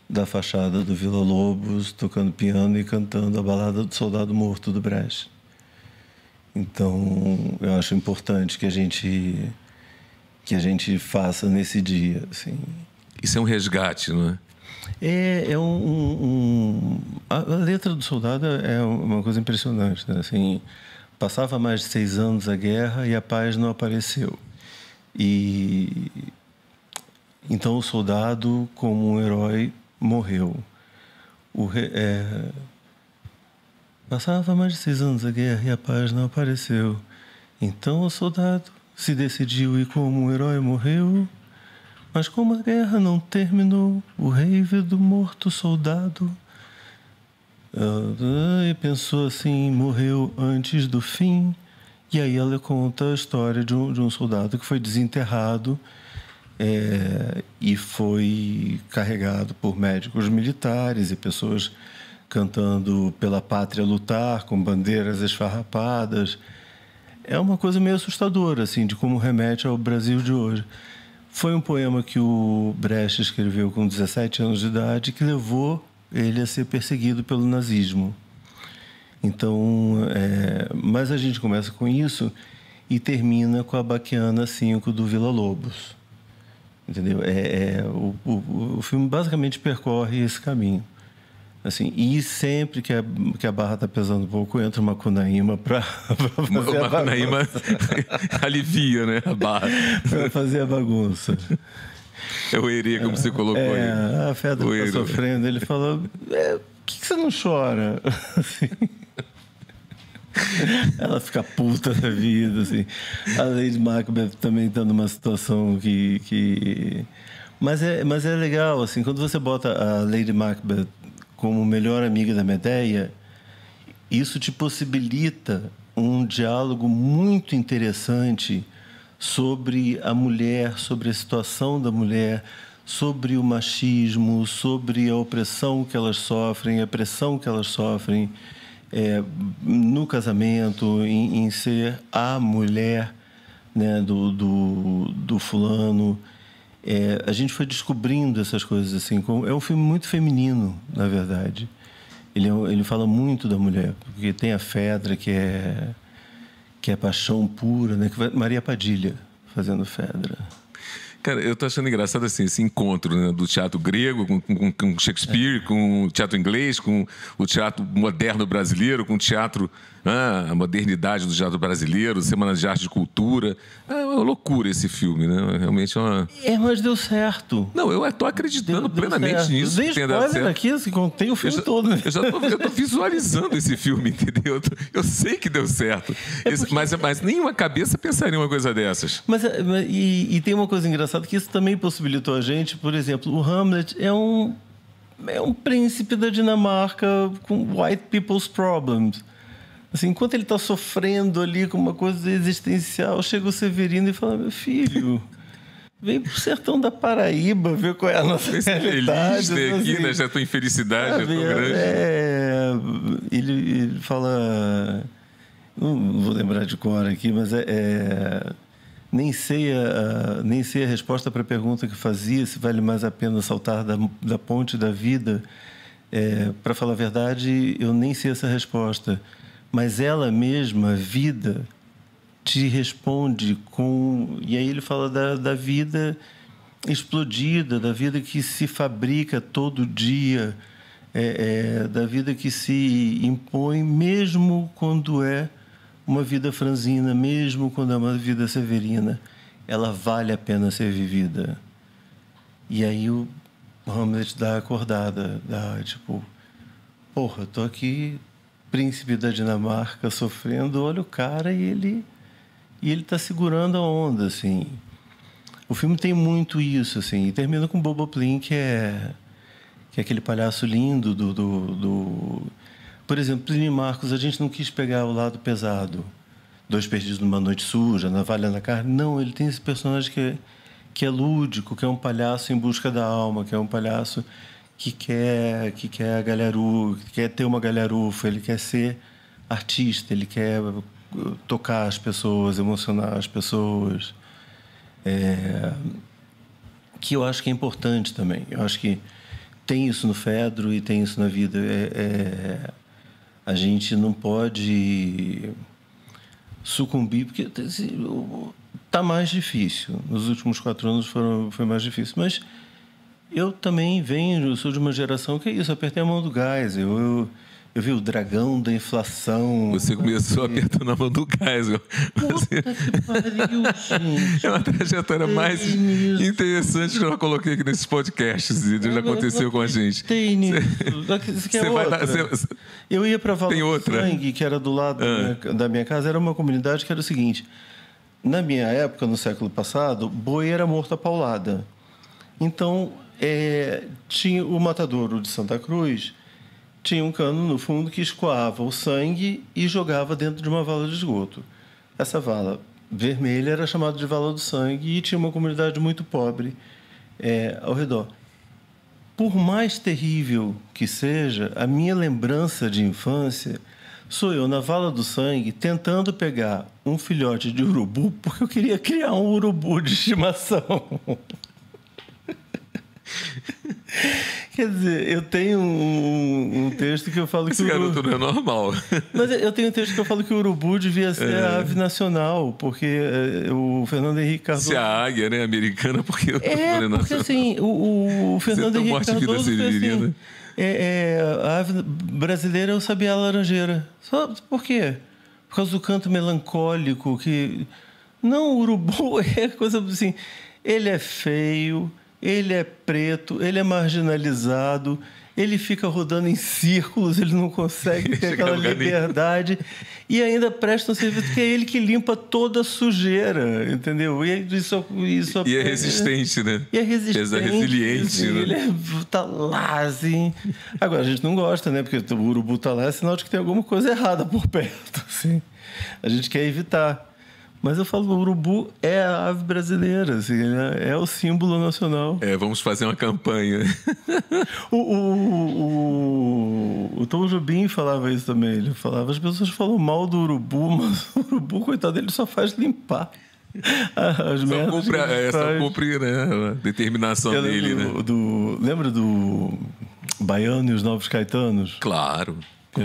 da fachada do Villa-Lobos, tocando piano e cantando a balada do Soldado Morto do Brecht. Então, eu acho importante que a gente faça nesse dia, assim. Isso é um resgate, não é? A letra do Soldado é uma coisa impressionante, né? Assim, passava mais de 6 anos a guerra e a paz não apareceu. Então o soldado, como um herói, morreu. Passava mais de 6 anos a guerra e a paz não apareceu. Então o soldado se decidiu e, como um herói, morreu. Mas como a guerra não terminou, o rei viu do morto soldado. E pensou assim, morreu antes do fim. E aí ela conta a história de um soldado que foi desenterrado e foi carregado por médicos militares e pessoas cantando Pela Pátria Lutar, com bandeiras esfarrapadas. É uma coisa meio assustadora, assim, de como remete ao Brasil de hoje. Foi um poema que o Brecht escreveu com 17 anos de idade, que levou ele a ser perseguido pelo nazismo. Então, mas a gente começa com isso e termina com a Baquiana 5 do Villa-Lobos. Entendeu? O filme basicamente percorre esse caminho. Assim, e sempre que a barra está pesando um pouco, entra uma Cunaíma para fazer uma Cunaíma alivia, né, a barra. Para fazer a bagunça. É o herê, como você colocou aí. A Fedra está sofrendo. Ele falou, por que você não chora? Assim. Ela fica puta da vida, assim. A Lady Macbeth também está numa situação que... Mas é legal, assim, quando você bota a Lady Macbeth como melhor amiga da Medeia, isso te possibilita um diálogo muito interessante sobre a mulher, sobre a situação da mulher, sobre o machismo, sobre a opressão que elas sofrem, a pressão que elas sofrem no casamento, em ser a mulher, né, do fulano. A gente foi descobrindo essas coisas assim. É um filme muito feminino, na verdade. Ele fala muito da mulher, porque tem a Fedra, que é paixão pura, né? Maria Padilha fazendo Fedra. Cara, eu tô achando engraçado assim, esse encontro, né, do teatro grego com Shakespeare, com o teatro inglês, com o teatro moderno brasileiro, com o teatro, a modernidade do teatro brasileiro, Semana de Arte e Cultura. É uma loucura esse filme, né? Realmente é uma... mas deu certo. Não, eu tô acreditando plenamente nisso. Dei spoiler aqui, assim, contei o filme todo. Né? Eu tô visualizando esse filme, entendeu? Eu sei que deu certo. Mas nenhuma cabeça pensaria em uma coisa dessas. E tem uma coisa engraçada, que isso também possibilitou a gente. Por exemplo, o Hamlet é um príncipe da Dinamarca com white people's problems. Assim, enquanto ele está sofrendo ali com uma coisa existencial, chega o Severino e fala: meu filho, vem pro sertão da Paraíba ver qual é a nossa realidade. Feliz aqui, assim, né? Já tua infelicidade é tão grande. Ele fala... Não vou lembrar de cor aqui, mas nem sei a resposta para a pergunta que fazia, se vale mais a pena saltar da ponte da vida. Para falar a verdade, eu nem sei essa resposta. Mas ela mesma, a vida, te responde com... E aí ele fala da vida explodida, da vida que se fabrica todo dia, da vida que se impõe, mesmo quando é uma vida franzina, mesmo quando é uma vida severina, ela vale a pena ser vivida. E aí o Hamlet dá a acordada, tipo, porra, tô aqui, príncipe da Dinamarca, sofrendo, olha o cara e ele tá segurando a onda, assim. O filme tem muito isso, assim, e termina com Bobo Plin, que é aquele palhaço lindo Por exemplo, Plínio e Marcos, a gente não quis pegar o lado pesado. Dois Perdidos numa Noite Suja, Navalha na Carne. Não, ele tem esse personagem que é lúdico, que é um palhaço em busca da alma, que é um palhaço que quer a galharufa, que quer ter uma galharufa, ele quer ser artista, ele quer tocar as pessoas, emocionar as pessoas. Que eu acho que é importante também. Eu acho que tem isso no Fedro e tem isso na vida. A gente não pode sucumbir, porque está mais difícil. Nos últimos 4 anos foi mais difícil. Mas eu também sou de uma geração que é isso, apertei a mão do gás. Eu vi o dragão da inflação. Você começou apertando a mão do gás. Puta que pariu, gente. É uma trajetória mais interessante que eu coloquei aqui nesses podcasts. Já aconteceu com a gente. Tem nisso. Eu ia para Vala do Sangue, que era do lado da minha casa. Era uma comunidade que era o seguinte: na minha época, no século passado, boi era morto a paulada. Então, tinha o matadouro de Santa Cruz, tinha um cano no fundo que escoava o sangue e jogava dentro de uma vala de esgoto. Essa vala vermelha era chamada de Vala do Sangue e tinha uma comunidade muito pobre ao redor. Por mais terrível que seja, a minha lembrança de infância sou eu na Vala do Sangue tentando pegar um filhote de urubu, porque eu queria criar um urubu de estimação. Quer dizer, eu tenho um texto que eu falo que Esse garoto não é normal. Mas eu tenho um texto que eu falo que o urubu devia ser a ave nacional, porque o Fernando Henrique Cardoso... Se a águia, né, americana, porque... porque assim, o Fernando Henrique Cardoso foi assim... a ave brasileira é o sabiá laranjeira. Só por quê? Por causa do canto melancólico que... Não, o urubu é coisa assim... Ele é feio, ele é preto, ele é marginalizado, ele fica rodando em círculos, ele não consegue ter aquela liberdade e ainda presta um serviço que é ele que limpa toda a sujeira, entendeu? E é resistente, né? E é resistente. É resiliente, assim, né? Ele tá lá, assim... Agora, a gente não gosta, né? Porque o urubu tá lá, é sinal de que tem alguma coisa errada por perto, assim. A gente quer evitar. Mas eu falo, o urubu é a ave brasileira, assim, é o símbolo nacional. Vamos fazer uma campanha. O Tom Jobim falava isso também. Ele falava, as pessoas falam mal do urubu, mas o urubu, coitado dele, só faz limpar as merdas. Só cumprir, né, a determinação dele, né? Lembra do Baiano e os Novos Caetanos? Claro. O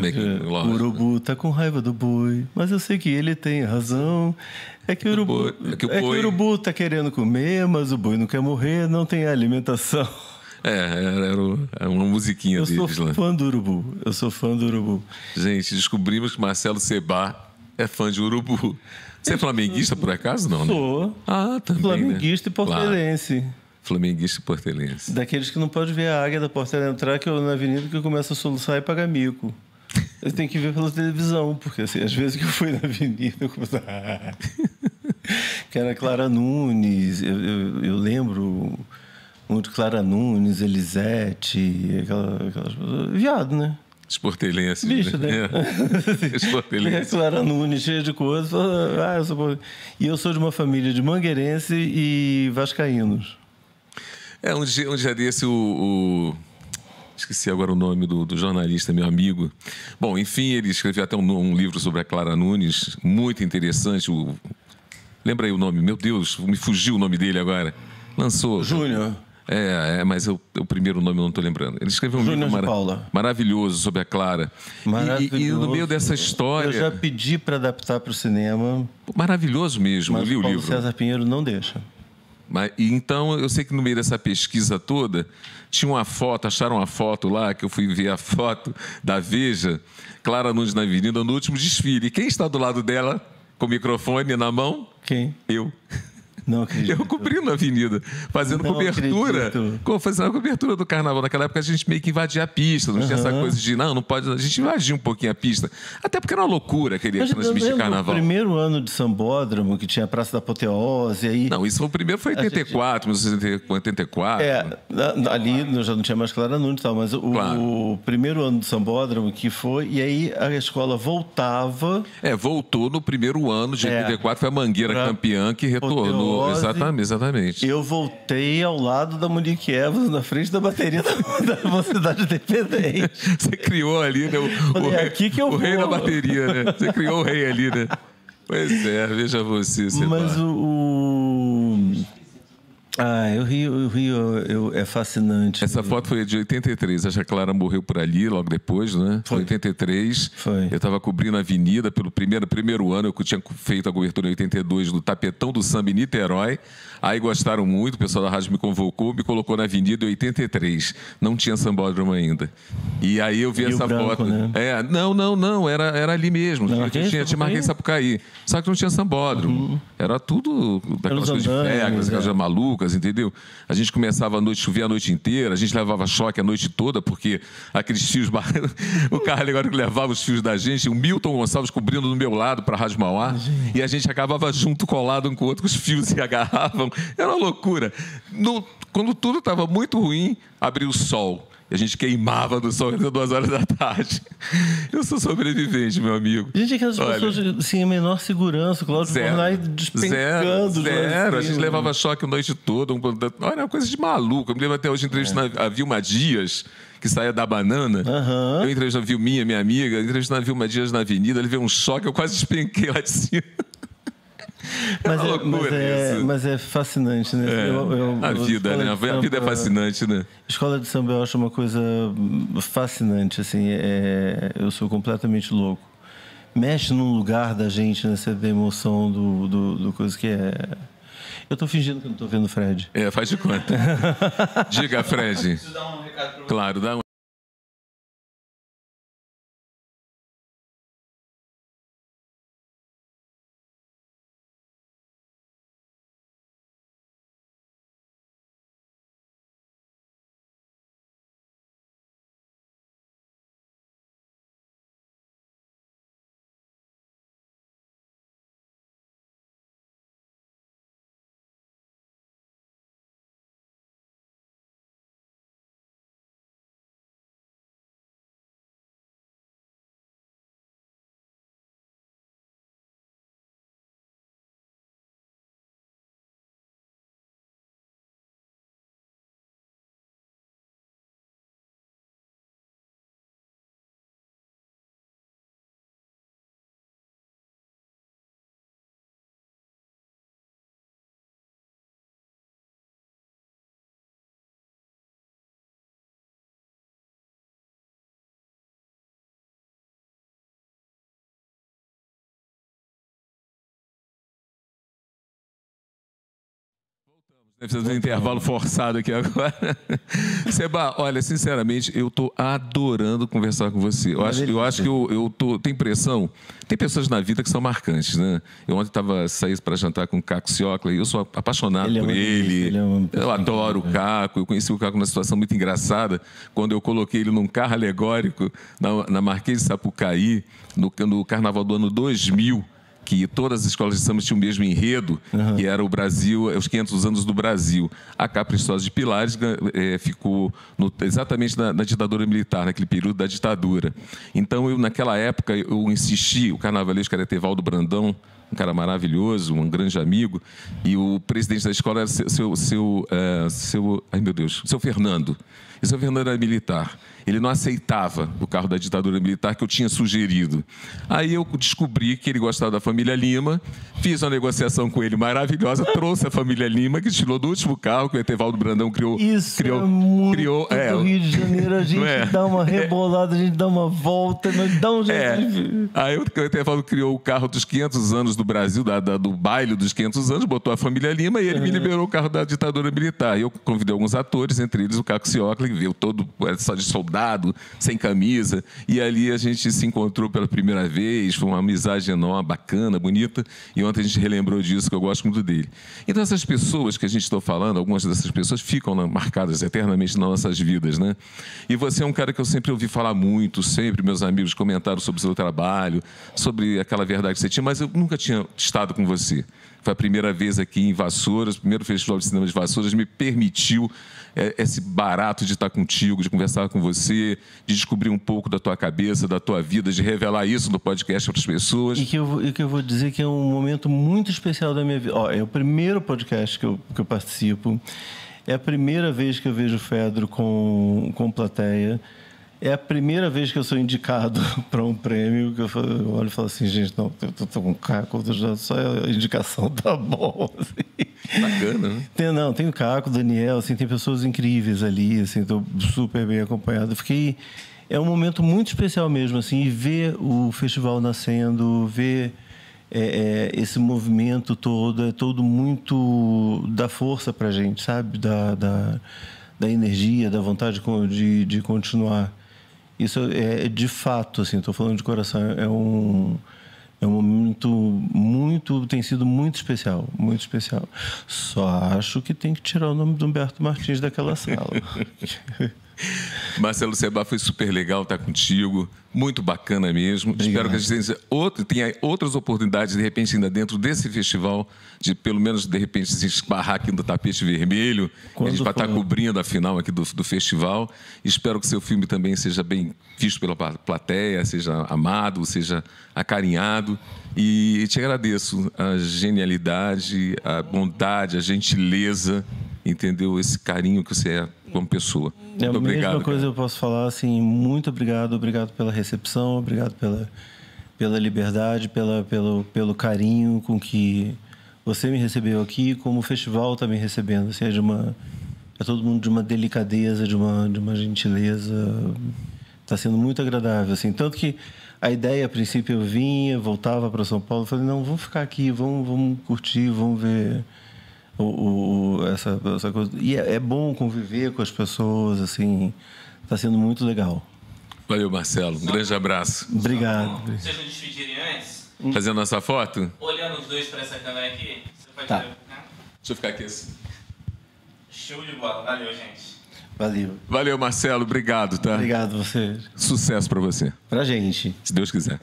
urubu tá com raiva do boi, mas eu sei que ele tem razão. É que o urubu tá querendo comer, mas o boi não quer morrer, não tem alimentação. Era uma musiquinha deles lá. Eu sou fã do urubu. Gente, descobrimos que Marcelo Sebá é fã de urubu. Você é flamenguista, por acaso, não? Sou. Né? Também, flamenguista, né? E portelense. Claro. Flamenguista e portelense. Daqueles que não pode ver a águia da porteira entrar que eu, na avenida, que eu começo a soluçar e pagar mico. Eu tenho que ver pela televisão, porque assim, às vezes que eu fui na avenida, eu começo que era Clara Nunes, eu lembro muito Clara Nunes, Elisete, aquelas viado, né? Esportelense. Bicho, né? Esportelense. Clara Nunes, cheia de coisas. E eu sou de uma família de mangueirense e vascaínos. Um dia desse esqueci agora o nome do jornalista, meu amigo. Bom, enfim, ele escreveu até um livro sobre a Clara Nunes, muito interessante. Lembra aí o nome? Meu Deus, me fugiu o nome dele agora. Lançou. Júnior. Mas o primeiro nome eu não estou lembrando. Ele escreveu um livro maravilhoso sobre a Clara. E no meio dessa história... Eu já pedi para adaptar para o cinema. Maravilhoso mesmo, eu li o livro. César Pinheiro não deixa. Então, eu sei que no meio dessa pesquisa toda, tinha uma foto, acharam uma foto lá, que eu fui ver a foto da Veja, Clara Nunes na Avenida, no último desfile. E quem está do lado dela, com o microfone na mão? Quem? Eu. Não acredito. Eu cobrindo a avenida, fazendo cobertura. Fazendo a cobertura do carnaval. Naquela época a gente meio que invadia a pista. Não tinha essa coisa de, não pode. A gente invadia um pouquinho a pista. Até porque era uma loucura querer transmitir carnaval. O primeiro ano de Sambódromo, que tinha a Praça da Apoteose. Aí... Não, isso foi o primeiro, foi em 84, 1984. Ali já não tinha mais Clara Nunes e tal, mas o primeiro ano do Sambódromo que foi, e aí a escola voltava. Voltou no primeiro ano de 84, foi a Mangueira campeã que retornou. Exatamente. Eu voltei ao lado da Monique Evans, na frente da bateria da Mocidade Independente. Você criou ali, né? O rei da bateria, né? Você criou o rei ali, né? Pois veja você. Mas o Rio é fascinante. Essa foto foi de 83. Acho que a Clara morreu por ali, logo depois, né? Foi 83. Foi. Eu estava cobrindo a avenida pelo primeiro ano. Eu tinha feito a cobertura em 82 do Tapetão do Samba em Niterói. Aí gostaram muito, o pessoal da rádio me convocou, me colocou na avenida em 83. Não tinha sambódromo ainda. E aí eu vi Rio essa Branco, foto. Né? Não. Era ali mesmo. Não, tinha Marquês Sapucaí. Só que não tinha sambódromo. Era tudo daquelas coisas de regras, aquelas malucas, entendeu? A gente começava a noite, chovia a noite inteira, a gente levava choque a noite toda, porque aqueles fios... o carro agora que levava os fios da gente, o Milton Gonçalves cobrindo do meu lado para a Rádio Mauá, e a gente acabava junto, colado um com o outro, com os fios se agarravam. Era uma loucura. Quando tudo estava muito ruim, abriu o sol. E a gente queimava do sol até 2 horas da tarde. Eu sou sobrevivente, meu amigo. Gente, aquelas pessoas sem a menor segurança, Cláudio Bornai despencando. Zero. A gente levava choque a noite toda. Olha, uma coisa de maluco. Eu me lembro até hoje, entrevistando a Vilma Dias, que saía da Banana. Eu entrevistei a Vilminha, minha amiga, entrevistando a Vilma Dias na avenida. Ele veio um choque, eu quase despenquei lá de cima. Mas é fascinante, né? A vida, né? A vida é fascinante, né? Escola de samba eu acho uma coisa fascinante, assim. Eu sou completamente louco. Mexe num lugar da gente, né? Você tem emoção do coisa que é... Eu tô fingindo que não tô vendo o Fred. Faz de conta. Diga, Fred. Preciso dar um recado pra você. Claro, dá um... Precisamos de um intervalo forçado aqui agora. Seba, olha, sinceramente, eu estou adorando conversar com você. Eu acho que eu tô. Tem impressão. Tem pessoas na vida que são marcantes, né? Eu ontem saí para jantar com o Caco Ciocla e eu sou apaixonado por ele. Eu adoro o Caco. Eu conheci o Caco numa situação muito engraçada, quando eu coloquei ele num carro alegórico na Marquês de Sapucaí, no Carnaval do ano 2000. Que todas as escolas de samba tinham o mesmo enredo, que era o Brasil, os 500 anos do Brasil. A Caprichosa de Pilares ficou exatamente na ditadura militar, naquele período da ditadura. Então, naquela época, eu insisti, o carnavalesco era Etevaldo Brandão, um cara maravilhoso, um grande amigo, e o presidente da escola era seu Fernando. E o seu Fernando era militar. Ele não aceitava o carro da ditadura militar que eu tinha sugerido. Aí eu descobri que ele gostava da família Lima, fiz uma negociação com ele maravilhosa, trouxe a família Lima, que tirou do último carro que o Etevaldo Brandão criou. Isso é muito do Rio de Janeiro, a gente dá uma rebolada, a gente dá uma volta, mas dá um jeito de... Aí o Etevaldo criou o carro dos 500 anos do Brasil, do baile dos 500 anos, botou a família Lima e ele me liberou o carro da ditadura militar. Eu convidei alguns atores, entre eles o Caco Ciocla, que veio todo só de soldado, sem camisa, e ali a gente se encontrou pela primeira vez, foi uma amizade enorme, bacana, bonita, e ontem a gente relembrou disso, que eu gosto muito dele. Então essas pessoas que a gente está falando, algumas dessas pessoas ficam marcadas eternamente nas nossas vidas, né? E você é um cara que eu sempre ouvi falar muito, sempre meus amigos comentaram sobre o seu trabalho, sobre aquela verdade que você tinha, mas eu nunca tinha estado com você. Foi a primeira vez aqui em Vassouras, o primeiro Festival de Cinema de Vassouras me permitiu esse barato de estar contigo, de conversar com você, de descobrir um pouco da tua cabeça, da tua vida, de revelar isso no podcast para as pessoas. E que eu vou dizer que é um momento muito especial da minha vida. É o primeiro podcast que eu participo, é a primeira vez que eu vejo o Fedro com plateia. É a primeira vez que eu sou indicado para um prêmio, que eu olho e falo assim, gente, não, eu tô com Caco, só a indicação tá bom. Assim. Bacana, né? Tem o Caco, o Daniel, assim, tem pessoas incríveis ali, assim, tô super bem acompanhado. É um momento muito especial mesmo, assim, e ver o festival nascendo, ver esse movimento todo, é todo muito da força pra gente, sabe? Da energia, da vontade de continuar. Isso é de fato, assim, estou falando de coração, é um momento tem sido muito especial, muito especial. Só acho que tem que tirar o nome do Humberto Martins daquela sala. Marcelo Seba, foi super legal estar contigo, muito bacana mesmo. Obrigado. Espero que a gente tenha outras oportunidades, de repente, ainda dentro desse festival, de pelo menos, de repente, se esbarrar aqui no tapete vermelho. A gente vai estar cobrindo a final aqui do festival. Espero que seu filme também seja bem visto pela plateia, seja amado, seja acarinhado. E te agradeço a genialidade, a bondade, a gentileza, entendeu? Esse carinho que você é como pessoa. Muito obrigado. A mesma coisa eu posso falar, assim, muito obrigado pela recepção, obrigado pela liberdade, pelo carinho com que você me recebeu aqui, como o festival está me recebendo. Assim, é todo mundo de uma delicadeza, de uma gentileza. Está sendo muito agradável. Assim. Tanto que a ideia, a princípio, eu vinha, voltava para São Paulo. Falei, não, vamos ficar aqui, vamos curtir, vamos ver essa coisa. E é bom conviver com as pessoas, assim. Está sendo muito legal. Valeu, Marcelo. Um grande abraço. Obrigado. Se vocês não despedirem antes, Fazendo nossa foto? olhando os dois para essa câmera aqui, você pode Tá. ver, né? Deixa eu ficar aqui assim. Show de bola. Valeu, gente. Valeu. Valeu, Marcelo. Obrigado, tá? Obrigado você. Sucesso pra você, Pra gente. se Deus quiser.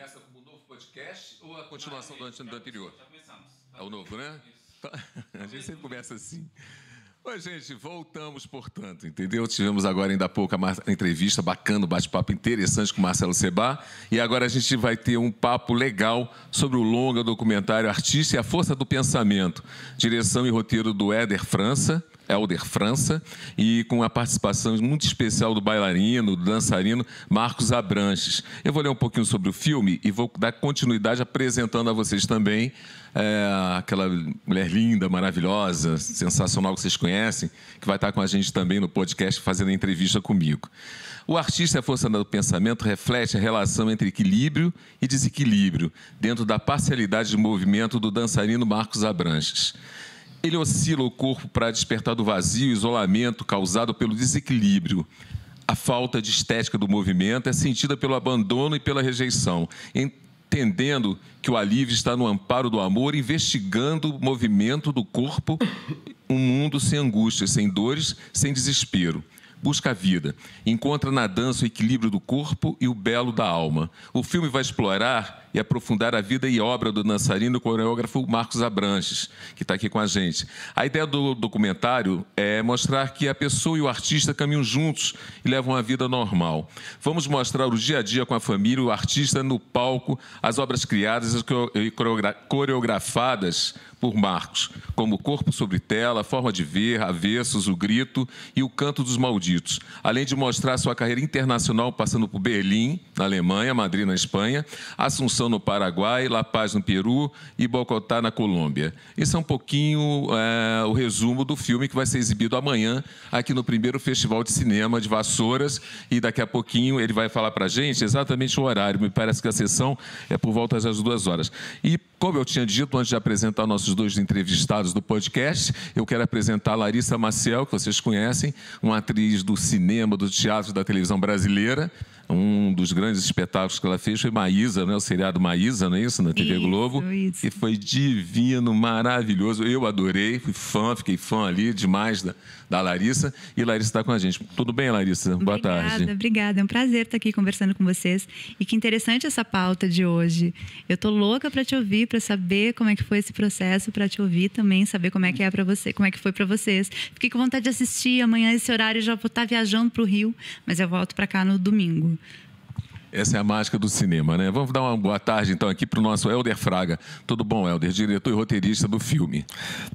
começa como um novo podcast ou a continuação do anterior? Já começamos. É o novo, né? A gente sempre começa assim. Oi, gente, voltamos, portanto, entendeu? Tivemos agora ainda há pouco uma entrevista bacana, um bate-papo interessante com o Marcelo Sebá. E agora a gente vai ter um papo legal sobre o longa documentário Artista e a Força do Pensamento. Direção e roteiro do Helder França, e com a participação muito especial do bailarino, do dançarino Marcos Abranches. Eu vou ler um pouquinho sobre o filme e vou dar continuidade apresentando a vocês também aquela mulher linda, maravilhosa, sensacional que vocês conhecem, que vai estar com a gente também no podcast fazendo a entrevista comigo. O Artista e a Força do Pensamento reflete a relação entre equilíbrio e desequilíbrio dentro da parcialidade de movimento do dançarino Marcos Abranches. Ele oscila o corpo para despertar do vazio e isolamento causado pelo desequilíbrio. A falta de estética do movimento é sentida pelo abandono e pela rejeição, entendendo que o alívio está no amparo do amor, investigando o movimento do corpo, um mundo sem angústias, sem dores, sem desespero. Busca a vida, encontra na dança o equilíbrio do corpo e o belo da alma. O filme vai explorar e aprofundar a vida e obra do dançarino e coreógrafo Marcos Abranches, que está aqui com a gente. A ideia do documentário é mostrar que a pessoa e o artista caminham juntos e levam uma vida normal. Vamos mostrar o dia a dia com a família, o artista no palco, as obras criadas e coreografadas por Marcos, como Corpo sobre Tela, Forma de Ver, Avessos, O Grito e O Canto dos Malditos, além de mostrar sua carreira internacional passando por Berlim, na Alemanha, Madrid, na Espanha, Assunção, no Paraguai, La Paz, no Peru e Bogotá, na Colômbia. Esse é um pouquinho o resumo do filme que vai ser exibido amanhã aqui no primeiro Festival de Cinema de Vassouras, e daqui a pouquinho ele vai falar para a gente exatamente o horário. Me parece que a sessão é por volta das 2 horas. E, como eu tinha dito antes de apresentar nossos 2 entrevistados do podcast, eu quero apresentar a Larissa Maciel, que vocês conhecem, uma atriz do cinema, do teatro e da televisão brasileira. Um dos grandes espetáculos que ela fez foi Maísa, né? O seriado Maísa, não é isso? Na TV Globo. Isso. E foi divino, maravilhoso. Eu adorei, fiquei fã ali demais da Larissa. E Larissa está com a gente. Tudo bem, Larissa? Boa tarde. Obrigada. É um prazer estar aqui conversando com vocês. E que interessante essa pauta de hoje. Eu tô louca para te ouvir, para saber como é que foi esse processo, para te ouvir também, saber como é que é para você, como é que foi para vocês. Fiquei com vontade de assistir amanhã esse horário, já vou estar viajando para o Rio, mas eu volto para cá no domingo. Essa é a mágica do cinema, né? Vamos dar uma boa tarde, então, aqui para o nosso Helder Fraga. Tudo bom, Helder? Diretor e roteirista do filme.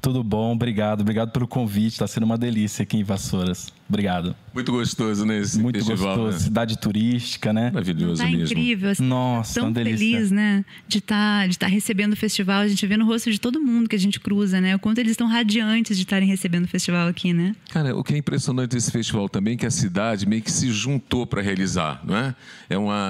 Tudo bom, obrigado. Obrigado pelo convite. Está sendo uma delícia aqui em Vassouras. Obrigado. Muito gostoso, né? Esse muito festival, gostoso. Né? Cidade turística, né? Maravilhoso mesmo. Incrível. Assim, nossa, tão uma delícia. Feliz, né? De estar recebendo o festival. A gente vê no rosto de todo mundo que a gente cruza, né? O quanto eles estão radiantes de estarem recebendo o festival aqui, né? Cara, o que é impressionante desse festival também é que a cidade meio que se juntou para realizar, não é?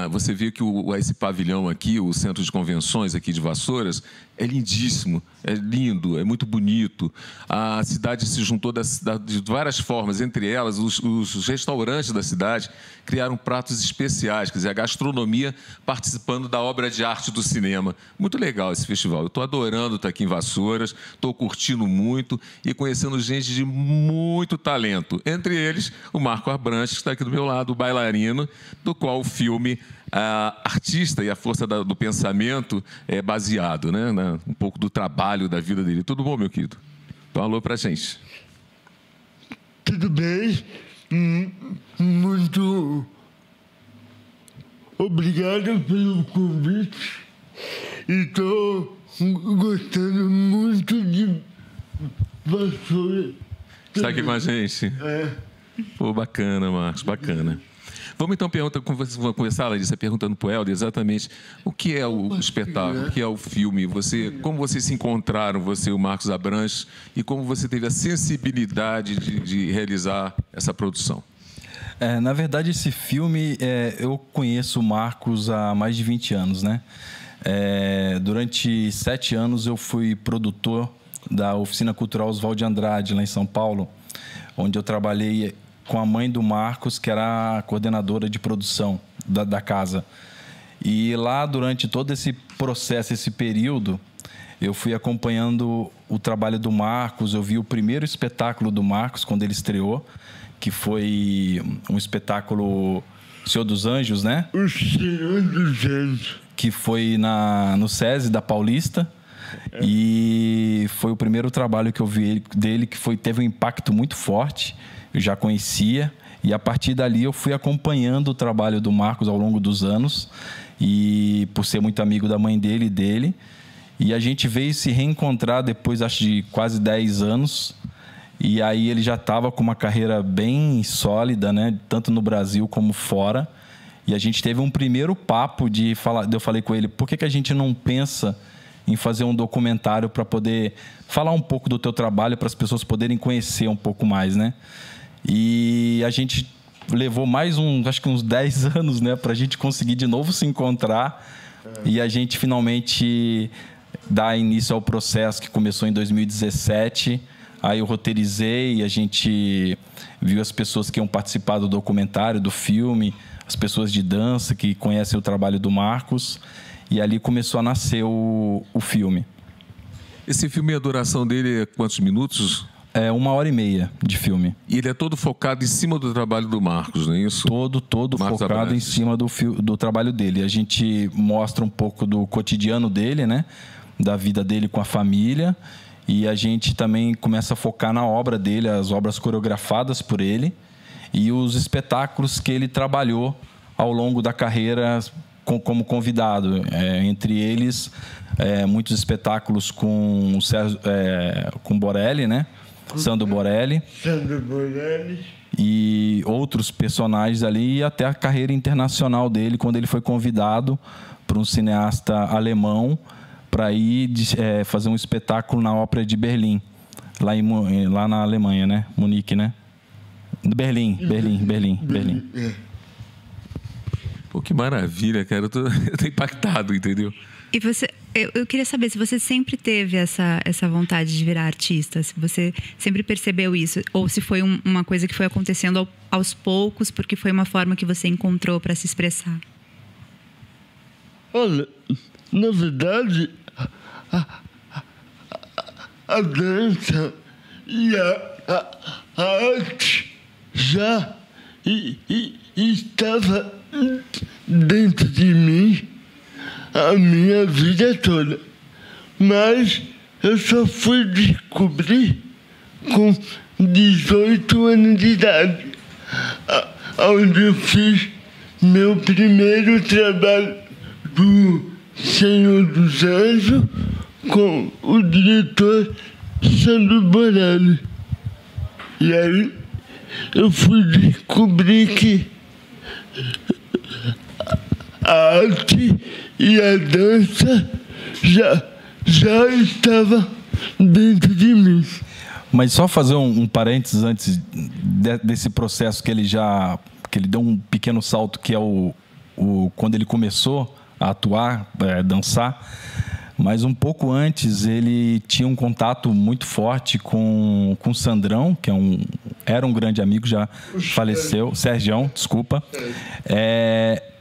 Você vê que esse pavilhão aqui, o centro de convenções aqui de Vassouras, é lindíssimo, é lindo, é muito bonito. A cidade se juntou de várias formas, entre elas os restaurantes da cidade criaram pratos especiais, quer dizer, a gastronomia participando da obra de arte do cinema. Muito legal esse festival. Eu estou adorando estar aqui em Vassouras, estou curtindo muito e conhecendo gente de muito talento. Entre eles, o Marco Abranches, que está aqui do meu lado, o bailarino, do qual o filme Artista e a Força do Pensamento é baseado, né? Um pouco do trabalho, da vida dele. Tudo bom, meu querido? Então, alô pra gente. Tudo bem? Muito obrigado pelo convite. E estou gostando muito de Vassouras. Está aqui com a gente? É. Pô, bacana, Marcos, bacana. Vamos então começar, Larissa, perguntando para o Helder exatamente o que é o espetáculo, o que é o filme, como vocês se encontraram, você e o Marcos Abranches, e como você teve a sensibilidade de realizar essa produção. Na verdade, esse filme, eu conheço o Marcos há mais de 20 anos, né? Durante 7 anos eu fui produtor da Oficina Cultural Oswald de Andrade, lá em São Paulo, onde eu trabalhei com a mãe do Marcos, que era a coordenadora de produção da casa. E lá, durante todo esse processo, esse período, eu fui acompanhando o trabalho do Marcos. Eu vi o primeiro espetáculo do Marcos, quando ele estreou, que foi um espetáculo Senhor dos Anjos, né? O Senhor dos Anjos. que foi no SESI da Paulista. E foi o primeiro trabalho que eu vi dele que teve um impacto muito forte. Eu já conhecia. E a partir dali eu fui acompanhando o trabalho do Marcos ao longo dos anos. E por ser muito amigo da mãe dele e dele. E a gente veio se reencontrar depois, acho, de quase 10 anos. E aí ele já estava com uma carreira bem sólida, né? Tanto no Brasil como fora. E a gente teve um primeiro papo eu falei com ele, por que a gente não pensa em fazer um documentário para poder falar um pouco do teu trabalho, para as pessoas poderem conhecer um pouco mais, né? E a gente levou mais acho que uns 10 anos, né? Para a gente conseguir de novo se encontrar. E a gente finalmente dar início ao processo que começou em 2017. Aí eu roteirizei e a gente viu as pessoas que iam participar do documentário, do filme, as pessoas de dança que conhecem o trabalho do Marcos. E ali começou a nascer o filme. Esse filme, a duração dele é quantos minutos? É 1h30 de filme. E ele é todo focado em cima do trabalho do Marcos, não é isso? Todo focado Abrantes. em cima do trabalho dele. A gente mostra um pouco do cotidiano dele, né? Da vida dele com a família. E a gente também começa a focar na obra dele, as obras coreografadas por ele e os espetáculos que ele trabalhou ao longo da carreira como convidado. Entre eles, muitos espetáculos com o Borelli, né? Sandro Borelli. E outros personagens ali, e até a carreira internacional dele, quando ele foi convidado por um cineasta alemão para ir fazer um espetáculo na Ópera de Berlim, lá na Alemanha, né? Munique, né? Berlim. Pô, que maravilha, cara. Eu tô impactado, entendeu? E eu queria saber se você sempre teve essa vontade de virar artista, se você sempre percebeu isso, ou se foi uma coisa que foi acontecendo aos poucos, porque foi uma forma que você encontrou para se expressar. Olha, na verdade, a dança e a arte já estava dentro de mim a minha vida toda. Mas eu só fui descobrir com 18 anos de idade, onde eu fiz meu primeiro trabalho do Senhor dos Anjos com o diretor Sandro Borelli. E aí eu fui descobrir que a arte e a dança já estava dentro de mim. Mas só fazer um parênteses antes desse processo que ele deu um pequeno salto, que é quando ele começou a atuar, dançar. Mas um pouco antes ele tinha um contato muito forte com o Sandrão, que era um grande amigo, já faleceu, Sergião, desculpa.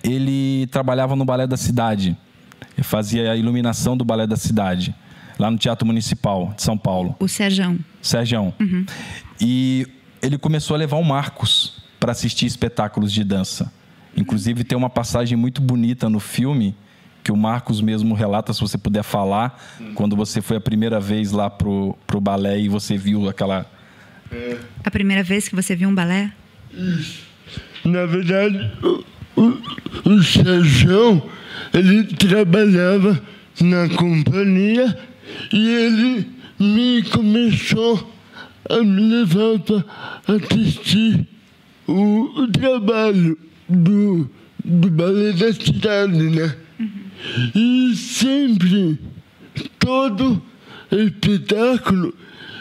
Ele trabalhava no Balé da Cidade, ele fazia a iluminação do Balé da Cidade, lá no Teatro Municipal de São Paulo. O Sergião. Uhum. E ele começou a levar o Marcos para assistir espetáculos de dança. Inclusive tem uma passagem muito bonita no filme, que o Marcos mesmo relata, se você puder falar, quando você foi a primeira vez lá pro balé e você viu aquela... A primeira vez que você viu um balé? Isso. Na verdade, o Sérgio, ele trabalhava na companhia e ele começou a me levar para assistir o trabalho do Balé da Cidade, né? E sempre, todo espetáculo,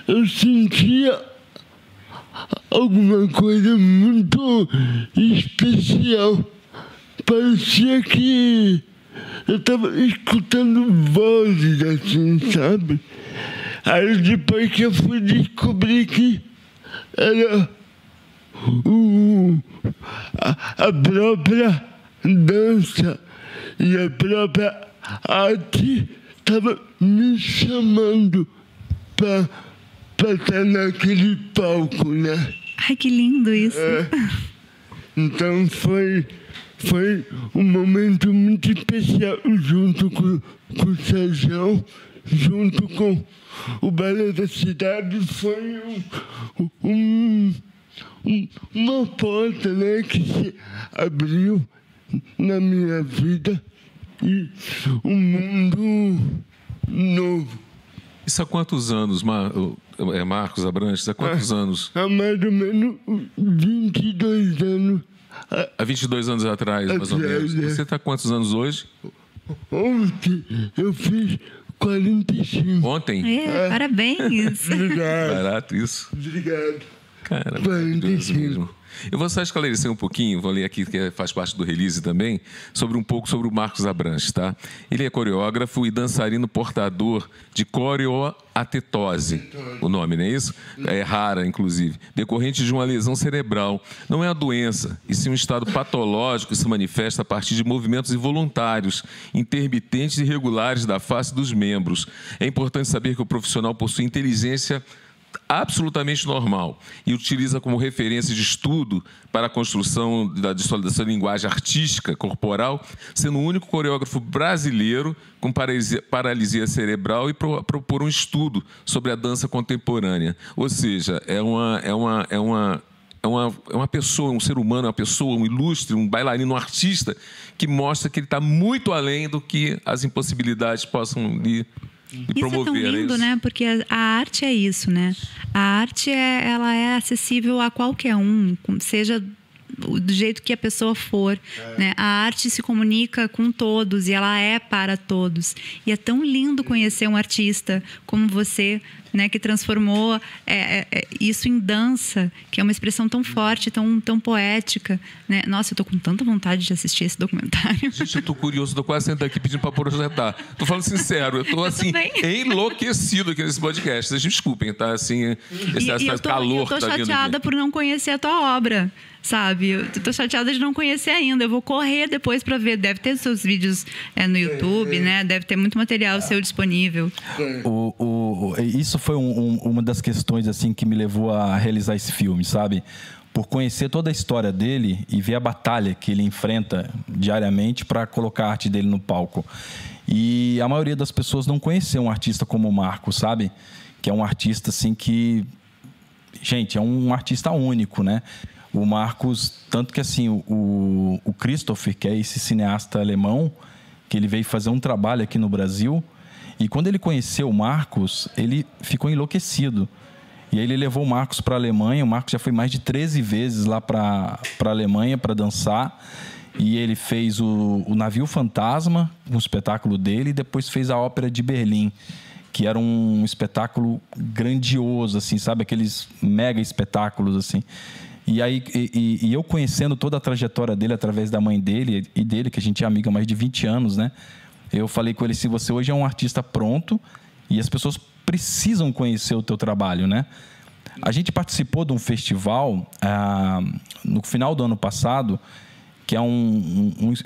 eu sentia alguma coisa muito especial. Parecia que eu estava escutando vozes assim, sabe? Aí depois que eu fui descobrir que era a própria dança e a própria arte estava me chamando para estar naquele palco, né? Ai, que lindo isso. Então foi foi um momento muito especial junto com o Sérgio, junto com o Balé da Cidade. Foi uma porta, né, que se abriu na minha vida e um mundo novo. Isso há quantos anos, Marcos Abrantes? Há quantos anos? Há mais ou menos 22 anos. Há 22 anos atrás, mais ou menos. Você está quantos anos hoje? Ontem eu fiz 45. Ontem? Parabéns. Obrigado. Barato isso. Obrigado. Cara, 45. mesmo. Eu vou só esclarecer um pouquinho, vou ler aqui, que faz parte do release também, um pouco sobre o Marcos Abrantes, tá? Ele é coreógrafo e dançarino portador de coreoatetose, o nome, não é isso? É rara, inclusive, decorrente de uma lesão cerebral. Não é a doença, e sim um estado patológico que se manifesta a partir de movimentos involuntários, intermitentes e irregulares da face dos membros. É importante saber que o profissional possui inteligência absolutamente normal e utiliza como referência de estudo para a construção da sua linguagem artística corporal, sendo o único coreógrafo brasileiro com paralisia cerebral e propor um estudo sobre a dança contemporânea. Ou seja, é uma pessoa, um ser humano, uma pessoa, um ilustre, um bailarino, um artista que mostra que ele está muito além do que as impossibilidades possam lhe promover. Isso é tão lindo, né? Porque a arte é isso, né? A arte ela é acessível a qualquer um, seja do jeito que a pessoa for, né? A arte se comunica com todos e ela é para todos. E é tão lindo conhecer um artista como você, né? Que transformou isso em dança, que é uma expressão tão forte, tão poética, né? Nossa, eu tô com tanta vontade de assistir esse documentário. Gente, eu tô curioso, tô quase sentando aqui pedindo para projetar. Tô falando sincero, eu tô assim, enlouquecido aqui nesse podcast. Vocês desculpem, tá? Assim, esse calor eu tô tá vindo chateada aqui. por não conhecer a tua obra, sabe? Eu tô chateada de não conhecer ainda. Eu vou correr depois para ver. Deve ter seus vídeos no YouTube, né? Deve ter muito material seu disponível. Isso foi uma das questões assim que me levou a realizar esse filme, sabe? Por conhecer toda a história dele e ver a batalha que ele enfrenta diariamente para colocar a arte dele no palco. E a maioria das pessoas não conheceu um artista como o Marcos, sabe? Que é um artista assim que... Gente, é um artista único, né? O Marcos, tanto que assim, o Christopher, que é esse cineasta alemão, que ele veio fazer um trabalho aqui no Brasil, e quando ele conheceu o Marcos, ele ficou enlouquecido. E aí ele levou o Marcos para a Alemanha. O Marcos já foi mais de 13 vezes lá para a Alemanha para dançar. E ele fez o Navio Fantasma, um espetáculo dele, e depois fez a Ópera de Berlim, que era um espetáculo grandioso, assim, sabe? Aqueles mega espetáculos, assim. E aí, e eu conhecendo toda a trajetória dele através da mãe dele e dele, que a gente é amiga há mais de 20 anos, né? Eu falei com ele, se você hoje é um artista pronto e as pessoas precisam conhecer o teu trabalho, né? A gente participou de um festival no final do ano passado, que é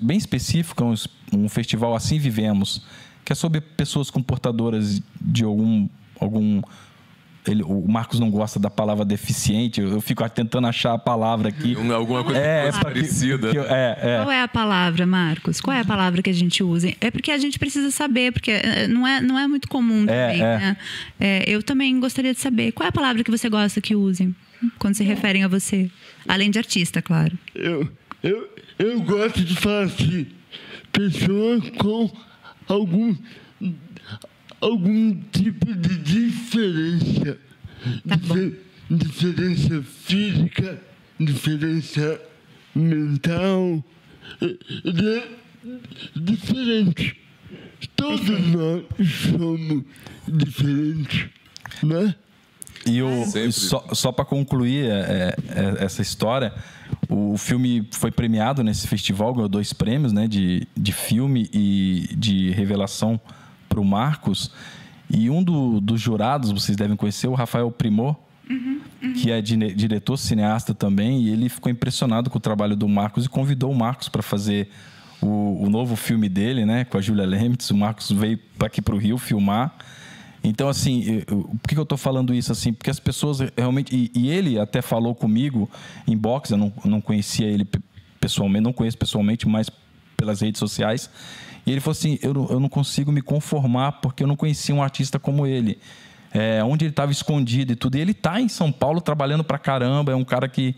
bem específico, um festival Assim Vivemos, que é sobre pessoas com portadoras de algum o Marcos não gosta da palavra deficiente, eu fico tentando achar a palavra aqui. Alguma coisa parecida. Qual é a palavra, Marcos? Qual é a palavra que a gente usa? É porque a gente precisa saber, porque não é muito comum também, né? Eu também gostaria de saber. Qual é a palavra que você gosta que usem quando se referem a você? Além de artista, claro. Eu gosto de falar assim, pessoa com algum tipo de diferença. Tá bom. Diferença física, diferença mental. Diferente. Todos nós somos diferentes, né? E só para concluir essa história, o filme foi premiado nesse festival, ganhou 2 prêmios, né, de filme e de revelação para o Marcos. E um dos jurados, vocês devem conhecer, o Rafael Primor, que é diretor, cineasta também, e ele ficou impressionado com o trabalho do Marcos e convidou o Marcos para fazer o novo filme dele, né, com a Julia Lemitz. O Marcos veio aqui para o Rio filmar. Então, assim, por que eu estou falando isso? Assim, porque as pessoas realmente... E ele até falou comigo em box, eu não conhecia ele pessoalmente, não conheço pessoalmente, mas pelas redes sociais. E ele falou assim, eu não consigo me conformar porque eu não conhecia um artista como ele. Onde ele estava escondido e tudo. E ele está em São Paulo trabalhando pra caramba, é um cara que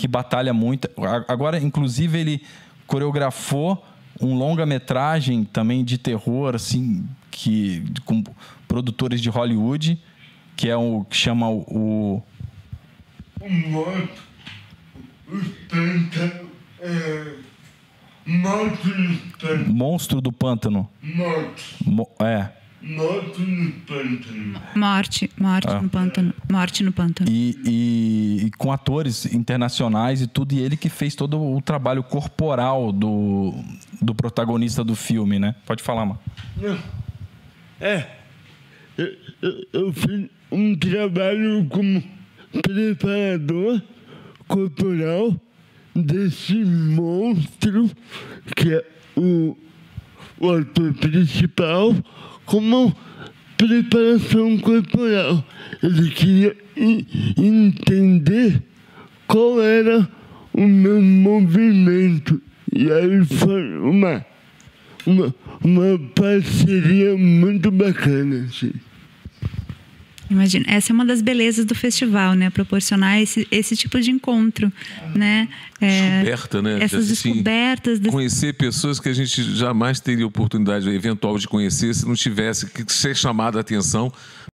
batalha muito. Agora, inclusive, ele coreografou um longa-metragem também de terror, assim, com produtores de Hollywood, que é o que chama o Monstro do Pântano. Morte no Pântano. Morte no Pântano. E com atores internacionais e tudo, e ele que fez todo o trabalho corporal do protagonista do filme, né? Pode falar, mano. Eu fiz um trabalho como preparador corporal desse monstro que é o ator principal, como preparação corporal. Ele queria entender qual era o meu movimento. E aí foi uma parceria muito bacana, assim. Imagina, essa é uma das belezas do festival, né? Proporcionar esse tipo de encontro, né? Descoberta, né? Essas descobertas. Conhecer pessoas que a gente jamais teria oportunidade eventual de conhecer se não tivesse que ser chamada a atenção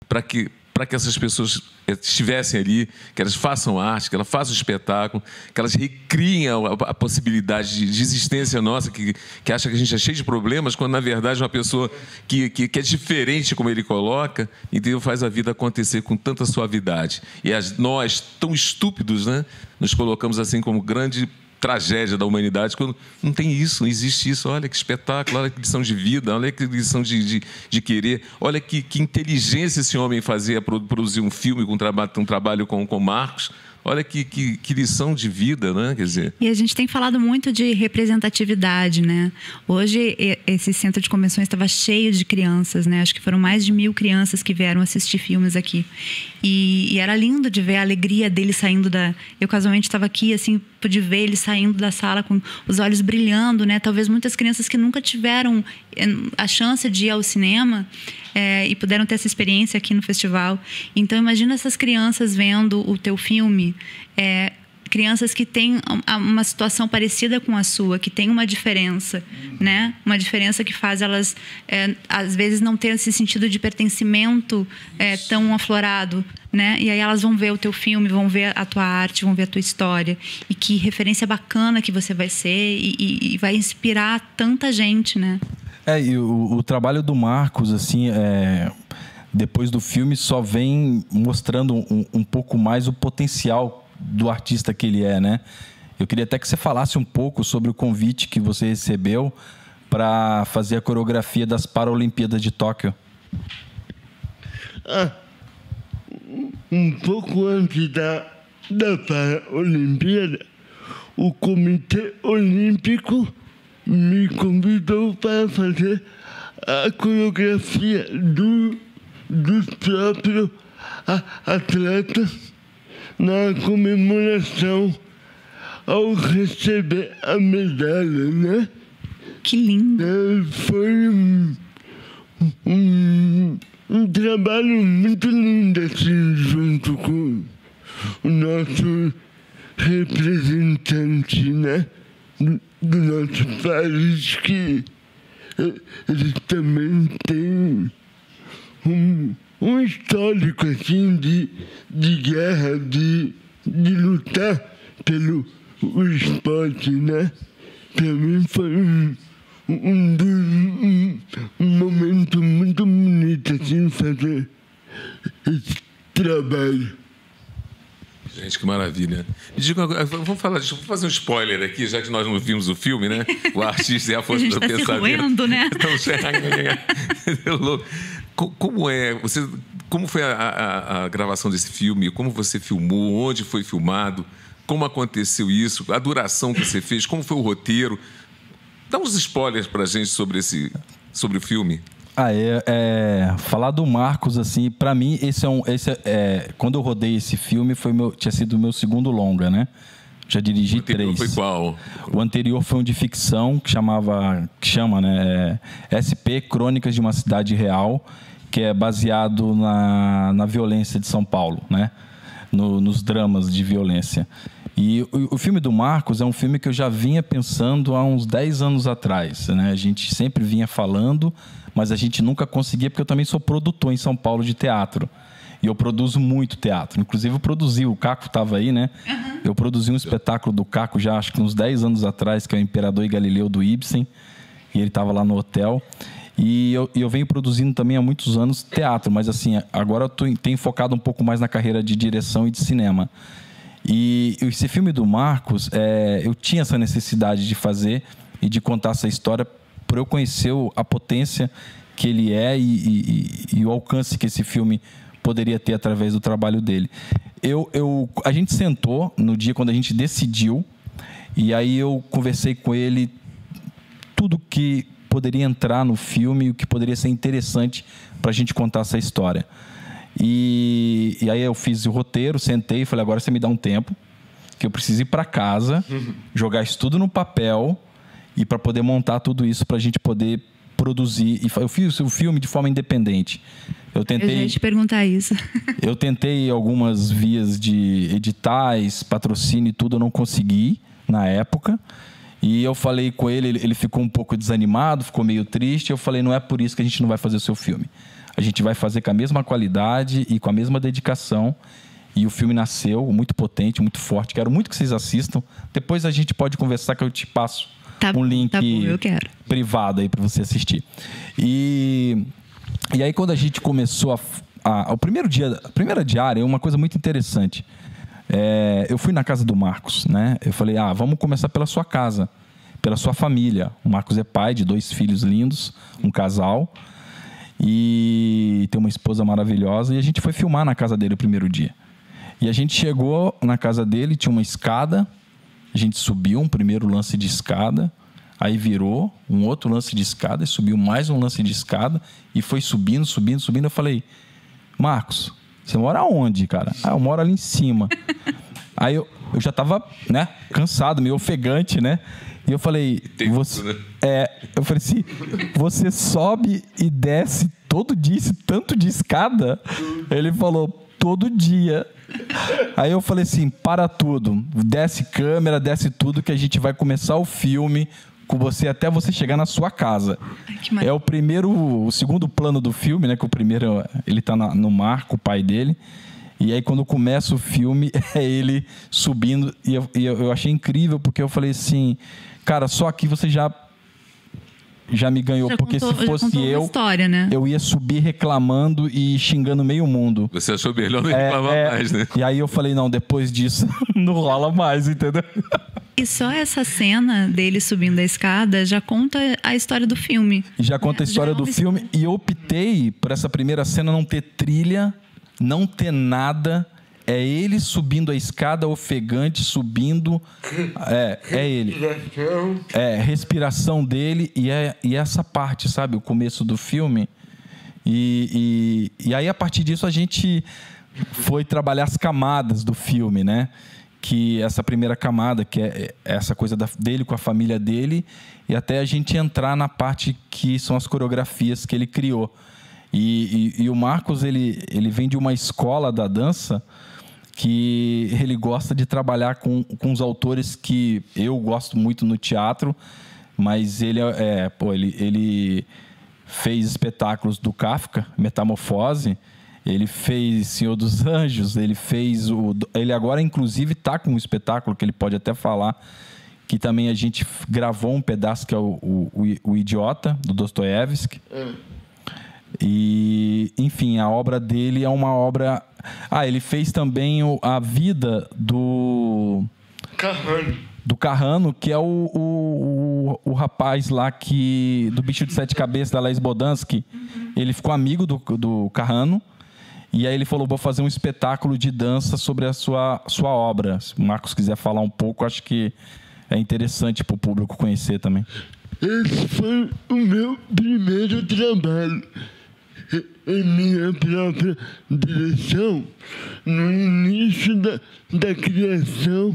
para que essas pessoas estivessem ali, que elas façam arte, que elas façam espetáculo, que elas recriem a possibilidade de existência nossa, que acha que a gente é cheio de problemas, quando na verdade uma pessoa que é diferente, como ele coloca, então faz a vida acontecer com tanta suavidade. E nós, tão estúpidos, né, nos colocamos assim como grande tragédia da humanidade, quando não tem isso, não existe isso. Olha que espetáculo, olha que lição de vida, olha que lição de querer, olha que inteligência esse homem fazia produzir um filme com um trabalho com Marcos. Olha que lição de vida, né? Quer dizer... E a gente tem falado muito de representatividade, né? Hoje, esse centro de convenções estava cheio de crianças, né? Acho que foram mais de 1.000 crianças que vieram assistir filmes aqui. E era lindo de ver a alegria deles saindo da... Eu, casualmente, estava aqui, assim, pude ver eles saindo da sala com os olhos brilhando, né? Talvez muitas crianças que nunca tiveram a chance de ir ao cinema e puderam ter essa experiência aqui no festival. Então, imagina essas crianças vendo o teu filme, crianças que têm uma situação parecida com a sua, que tem uma diferença, né? Uma diferença que faz elas, às vezes, não ter esse sentido de pertencimento tão aflorado, né? E aí elas vão ver o teu filme, vão ver a tua arte, vão ver a tua história. E que referência bacana que você vai ser e vai inspirar tanta gente, né? E o trabalho do Marcos, assim, depois do filme, só vem mostrando um pouco mais o potencial do artista que ele é, né? Eu queria até que você falasse um pouco sobre o convite que você recebeu para fazer a coreografia das Paralimpíadas de Tóquio. Um pouco antes da Paralimpíada, o Comitê Olímpico me convidou para fazer a coreografia dos próprios atletas na comemoração ao receber a medalha, né? Que lindo! Foi um trabalho muito lindo, assim, junto com o nosso representante, né? Do nosso país, que eles também têm um histórico, assim, de guerra, de lutar pelo esporte, né? Para mim foi um momento muito bonito, assim, fazer esse trabalho. Gente, que maravilha. Me diga, vamos fazer um spoiler aqui, já que nós não vimos o filme, né? O artista e a força do pensamento. A gente está se roendo, né? Como foi a gravação desse filme? Como você filmou? Onde foi filmado? Como aconteceu isso? A duração que você fez? Como foi o roteiro? Dá uns spoilers pra gente sobre o filme. Falar do Marcos, assim, para mim, quando eu rodei esse filme, tinha sido o meu segundo longa, né? Já dirigi O anterior 3. foi qual? O anterior foi um de ficção, que chama, né? SP, Crônicas de uma Cidade Real, que é baseado na violência de São Paulo, né? Nos dramas de violência. E o filme do Marcos é um filme que eu já vinha pensando há uns 10 anos atrás, né? A gente sempre vinha falando, mas a gente nunca conseguia, porque eu também sou produtor em São Paulo de teatro. E eu produzo muito teatro. Inclusive, eu produzi, o Caco estava aí, né? Uhum. Eu produzi um espetáculo do Caco já, acho que uns 10 anos atrás, que é o Imperador e Galileu, do Ibsen. E ele estava lá no hotel. E eu venho produzindo também há muitos anos teatro, mas assim, agora eu tenho focado um pouco mais na carreira de direção e de cinema. E esse filme do Marcos, eu tinha essa necessidade de fazer e de contar essa história por eu conhecer a potência que ele é e o alcance que esse filme poderia ter através do trabalho dele. A gente sentou no dia quando a gente decidiu, e aí eu conversei com ele tudo que poderia entrar no filme, o que poderia ser interessante para a gente contar essa história. E aí eu fiz o roteiro, sentei e falei, agora você me dá um tempo, que eu preciso ir para casa, jogar isso tudo no papel, e para poder montar tudo isso para a gente poder produzir. E eu fiz o filme de forma independente. Eu ia te perguntar isso. Eu tentei algumas vias de editais, patrocínio e tudo, eu não consegui na época. E eu falei com ele ficou um pouco desanimado, ficou meio triste. Eu falei, não é por isso que a gente não vai fazer o seu filme. A gente vai fazer com a mesma qualidade e com a mesma dedicação. E o filme nasceu muito potente, muito forte. Quero muito que vocês assistam. Depois a gente pode conversar, que eu te passo um link privado aí para você assistir. E aí quando a gente começou a primeira diária é uma coisa muito interessante. Eu fui na casa do Marcos, né? Eu falei, vamos começar pela sua casa, pela sua família. O Marcos é pai de 2 filhos lindos, um casal, e tem uma esposa maravilhosa. E a gente foi filmar na casa dele o primeiro dia. E a gente chegou na casa dele, tinha uma escada, a gente subiu um primeiro lance de escada, aí virou um outro lance de escada, e subiu mais um lance de escada, e foi subindo. Eu falei, Marcos, você mora onde, cara? Eu moro ali em cima. Aí eu já tava, né, cansado, meio ofegante, né? E eu falei, eu falei assim, você sobe e desce todo dia esse tanto de escada? Ele falou, todo dia. Aí eu falei assim, para tudo, desce câmera, desce tudo, que a gente vai começar o filme com você até você chegar na sua casa. É o segundo plano do filme, né? Que o primeiro, ele tá no mar com o pai dele. E aí quando começa o filme, é ele subindo. E eu achei incrível, porque eu falei assim, cara, só aqui você já me ganhou, porque se fosse história, né? Eu ia subir reclamando e xingando meio mundo. Você achou melhor não reclamar mais, né? E aí eu falei, não, depois disso não rola mais, entendeu? E só essa cena dele subindo a escada já conta a história do filme. Já conta a história do filme. E eu optei por essa primeira cena não ter trilha, não ter nada. É ele subindo a escada, ofegante, subindo. É ele. Respiração dele. E essa parte, sabe? O começo do filme. E aí, a partir disso, a gente foi trabalhar as camadas do filme, né? Que essa primeira camada, que é essa coisa dele com a família dele, e até a gente entrar na parte que são as coreografias que ele criou. E o Marcos, ele vem de uma escola da dança que ele gosta de trabalhar com os autores que eu gosto muito no teatro, mas ele fez espetáculos do Kafka, Metamorfose. Ele fez Senhor dos Anjos, ele agora, inclusive, está com um espetáculo que ele pode até falar, que também a gente gravou um pedaço, que é o Idiota, do Dostoiévski. E, enfim, a obra dele é uma obra... ele fez também a vida do Carrano, que é o rapaz lá do Bicho de 7 Cabeças, da Laís Bodansky. Ele ficou amigo do Carrano. E aí ele falou, vou fazer um espetáculo de dança sobre a sua obra. Se o Marcos quiser falar um pouco, acho que é interessante para o público conhecer também. Esse foi o meu primeiro trabalho em minha própria direção, no início da criação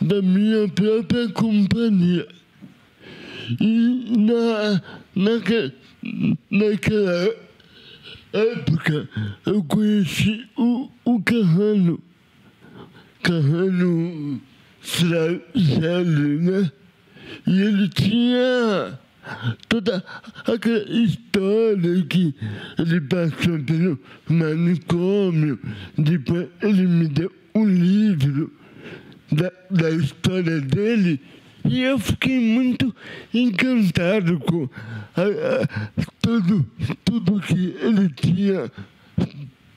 da minha própria companhia. E naquela época eu conheci o Carrano Srazzelli, né? E ele tinha toda aquela história que ele passou pelo manicômio. Depois ele me deu um livro da história dele e eu fiquei muito encantado com tudo que ele tinha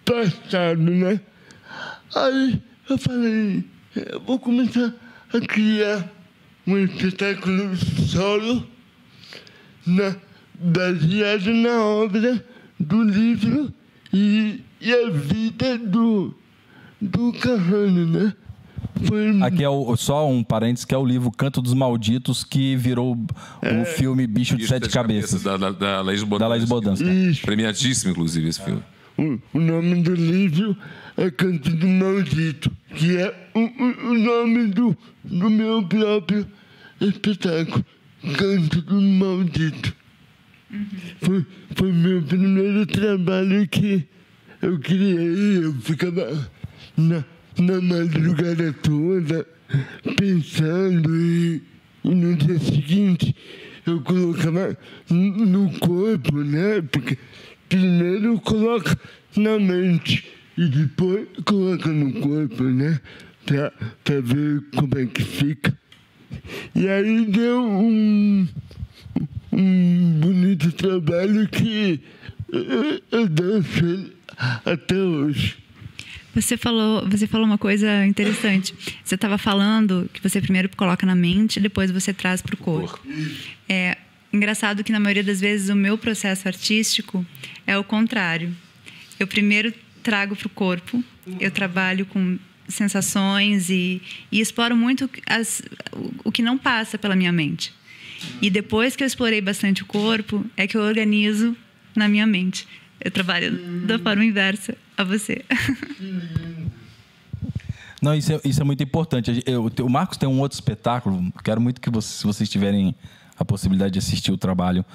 passado, né? Aí eu falei, eu vou começar a criar um espetáculo solo baseado na obra do livro e a vida do Carrano, né? Aqui é só um parênteses, que é o livro Canto dos Malditos, que virou o filme Bicho de Sete Cabeças. Da Laís Bodansky. Da Laís Bodansky. Premiadíssimo, inclusive, esse filme. O nome do livro é Canto do Maldito, que é o nome do meu próprio espetáculo, Canto do Maldito. Foi meu primeiro trabalho que eu criei. Eu ficava na madrugada toda pensando e no dia seguinte eu colocava no corpo, né? Porque primeiro coloca na mente e depois coloca no corpo, né? Pra ver como é que fica. E aí deu um bonito trabalho que eu danço ele até hoje. Você falou uma coisa interessante. Você estava falando que você primeiro coloca na mente e depois você traz para o corpo. É engraçado que, na maioria das vezes, o meu processo artístico é o contrário. Eu primeiro trago para o corpo, eu trabalho com sensações e exploro muito o que não passa pela minha mente. E depois que eu explorei bastante o corpo, é que eu organizo na minha mente. Eu trabalho da forma inversa a você. Não, isso é muito importante. O Marcos tem um outro espetáculo, quero muito que se vocês tiverem a possibilidade de assistir o trabalho,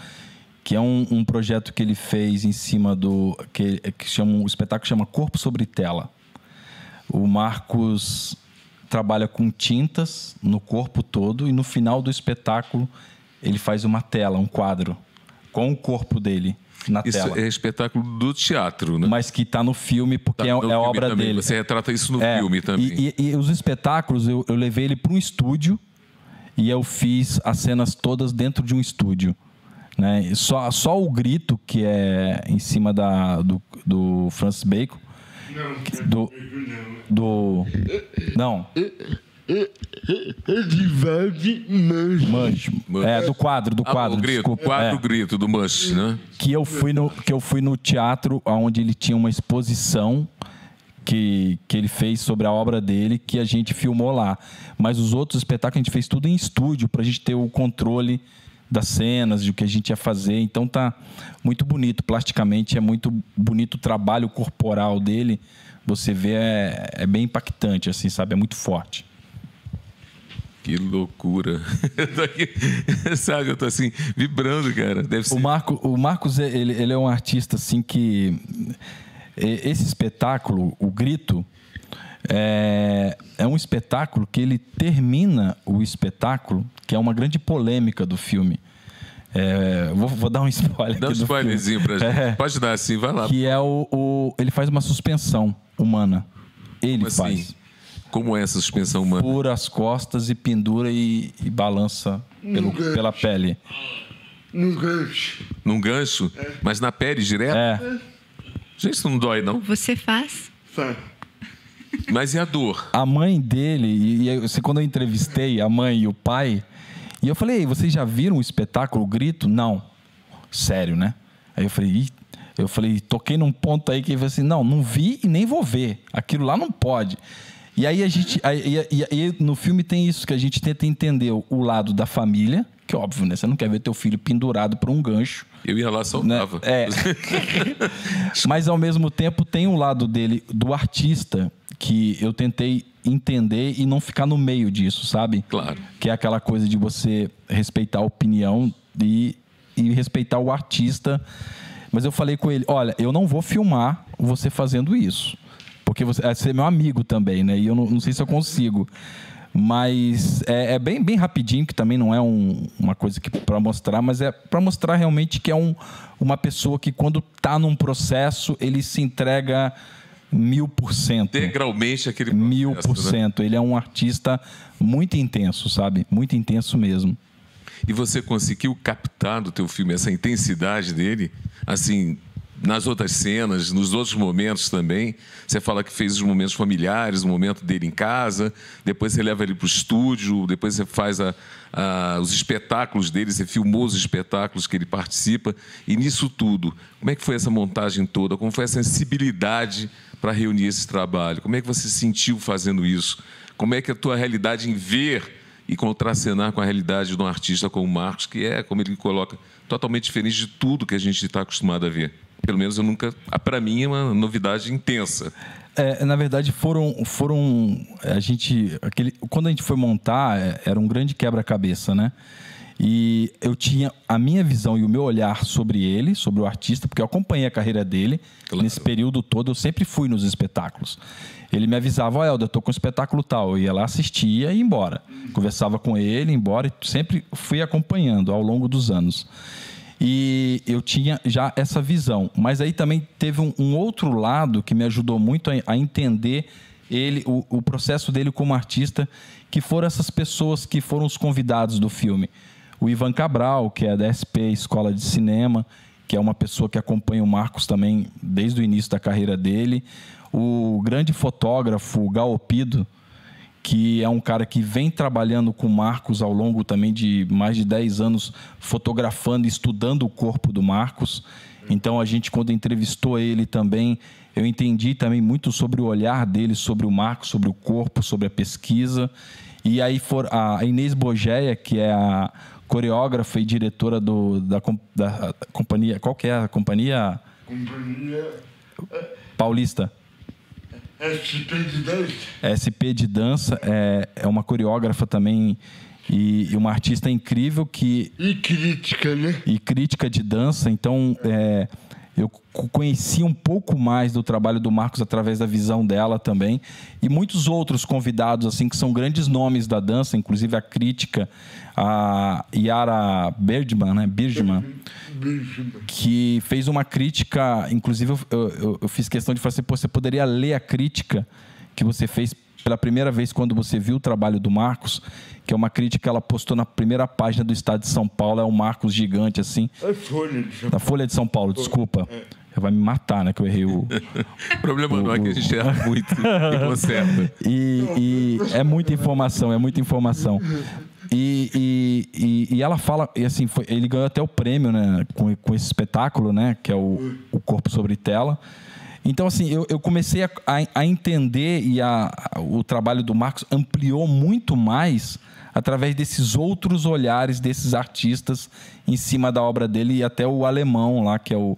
que é um projeto que ele fez em cima o espetáculo chama Corpo sobre Tela. O Marcos trabalha com tintas no corpo todo e no final do espetáculo ele faz uma tela, um quadro, com o corpo dele na tela. Isso é espetáculo do teatro, né? Mas que está no filme porque é a obra também. dele. Você retrata isso no filme também. E os espetáculos, eu levei ele para um estúdio e eu fiz as cenas todas dentro de um estúdio. Né? Só o grito, que é em cima do Francis Bacon. Não. Edivaldo Manch. Do quadro. O grito, o quadro grito do Manch, né? Que eu fui no teatro onde ele tinha uma exposição que ele fez sobre a obra dele, que a gente filmou lá. Mas os outros espetáculos a gente fez tudo em estúdio, para a gente ter o controle das cenas, de o que a gente ia fazer. Então tá muito bonito, plasticamente é muito bonito o trabalho corporal dele. Você vê, é bem impactante, assim, sabe? É muito forte. Que loucura. Sabe, eu tô assim, vibrando, cara. Deve ser. O Marcos, ele é um artista, assim, que... Esse espetáculo, O Grito, é um espetáculo que ele termina o espetáculo, que é uma grande polêmica do filme. Vou dar um spoiler. Dá um spoilerzinho pra gente. Pode dar assim, vai lá. Que é ele faz uma suspensão humana. Ele Como faz. assim? Como é essa suspensão humana? Pura as costas e pendura e balança pela pele. Num gancho. Num gancho? Mas na pele direto? Gente, isso não dói, não? Você faz? Faz. Mas e a dor? A mãe dele, quando eu entrevistei a mãe e o pai, e eu falei, vocês já viram o espetáculo O Grito? Não. Sério, né? Aí eu falei, toquei num ponto aí que ele falou assim, não vi e nem vou ver. Aquilo lá não pode. E aí no filme tem isso, que a gente tenta entender o lado da família, que é óbvio, né? Você não quer ver teu filho pendurado por um gancho. Eu ia lá, soltava. Né? Mas, ao mesmo tempo, tem um lado dele, do artista, que eu tentei entender e não ficar no meio disso, sabe? Claro. Que é aquela coisa de você respeitar a opinião e respeitar o artista. Mas eu falei com ele, olha, eu não vou filmar você fazendo isso. Porque você é meu amigo também, né? E eu não sei se eu consigo. Mas é bem rapidinho, que também não é uma coisa para mostrar, mas é para mostrar realmente que é uma pessoa que, quando está num processo, ele se entrega 1000%. Integralmente aquele processo, 1000%. Né? Ele é um artista muito intenso, sabe? Muito intenso mesmo. E você conseguiu captar do teu filme essa intensidade dele, assim, nas outras cenas, nos outros momentos também? Você fala que fez os momentos familiares, o momento dele em casa, depois você leva ele para o estúdio, depois você faz os espetáculos dele, você filmou os espetáculos que ele participa. E nisso tudo, como é que foi essa montagem toda? Como foi a sensibilidade para reunir esse trabalho? Como é que você se sentiu fazendo isso? Como é que a tua realidade em ver e contracenar com a realidade de um artista como o Marcos, que é, como ele coloca, totalmente diferente de tudo que a gente está acostumado a ver? Pelo menos eu nunca... Para mim é uma novidade intensa. Na verdade, quando a gente foi montar, era um grande quebra-cabeça, né? E eu tinha a minha visão e o meu olhar sobre ele, sobre o artista, porque eu acompanhei a carreira dele. Claro. Nesse período todo, eu sempre fui nos espetáculos. Ele me avisava, Helder, eu estou com um espetáculo tal. Eu ia lá, assistia e ia embora. Conversava com ele, ia embora, e sempre fui acompanhando ao longo dos anos. E eu tinha já essa visão. Mas aí também teve um outro lado que me ajudou muito a entender ele, o processo dele como artista, que foram essas pessoas que foram os convidados do filme. O Ivan Cabral, que é da SP Escola de Cinema, que é uma pessoa que acompanha o Marcos também desde o início da carreira dele. O grande fotógrafo Gal Opido, que é um cara que vem trabalhando com o Marcos ao longo também de mais de 10 anos, fotografando e estudando o corpo do Marcos. Então, a gente, quando entrevistou ele também, eu entendi também muito sobre o olhar dele, sobre o Marcos, sobre o corpo, sobre a pesquisa. E aí a Inês Bogeia, que é a coreógrafa e diretora da companhia... Qual que é a companhia? Companhia... Paulista. SP de Dança. SP de Dança, é uma coreógrafa também e uma artista incrível que... E crítica, né? E crítica de dança. Então, eu conheci um pouco mais do trabalho do Marcos através da visão dela também. E muitos outros convidados, assim, que são grandes nomes da dança, inclusive a crítica, a Yara Bergman, né? Bergman, que fez uma crítica. Inclusive, eu fiz questão de falar assim, você poderia ler a crítica que você fez pela primeira vez quando você viu o trabalho do Marcos, que é uma crítica que ela postou na primeira página do Estado de São Paulo. É um Marcos gigante, assim. É Folha de São Paulo. Da Folha de São Paulo, desculpa. Vai me matar, né? Que eu errei o... O problema não é que a gente erra muito e conserta. E é muita informação, é muita informação. E ela fala... E assim, ele ganhou até o prêmio, né? Com esse espetáculo, né? Que é o Corpo sobre Tela. Então, assim, eu comecei a entender e o trabalho do Marcos ampliou muito mais através desses outros olhares desses artistas em cima da obra dele, e até o alemão lá, que é o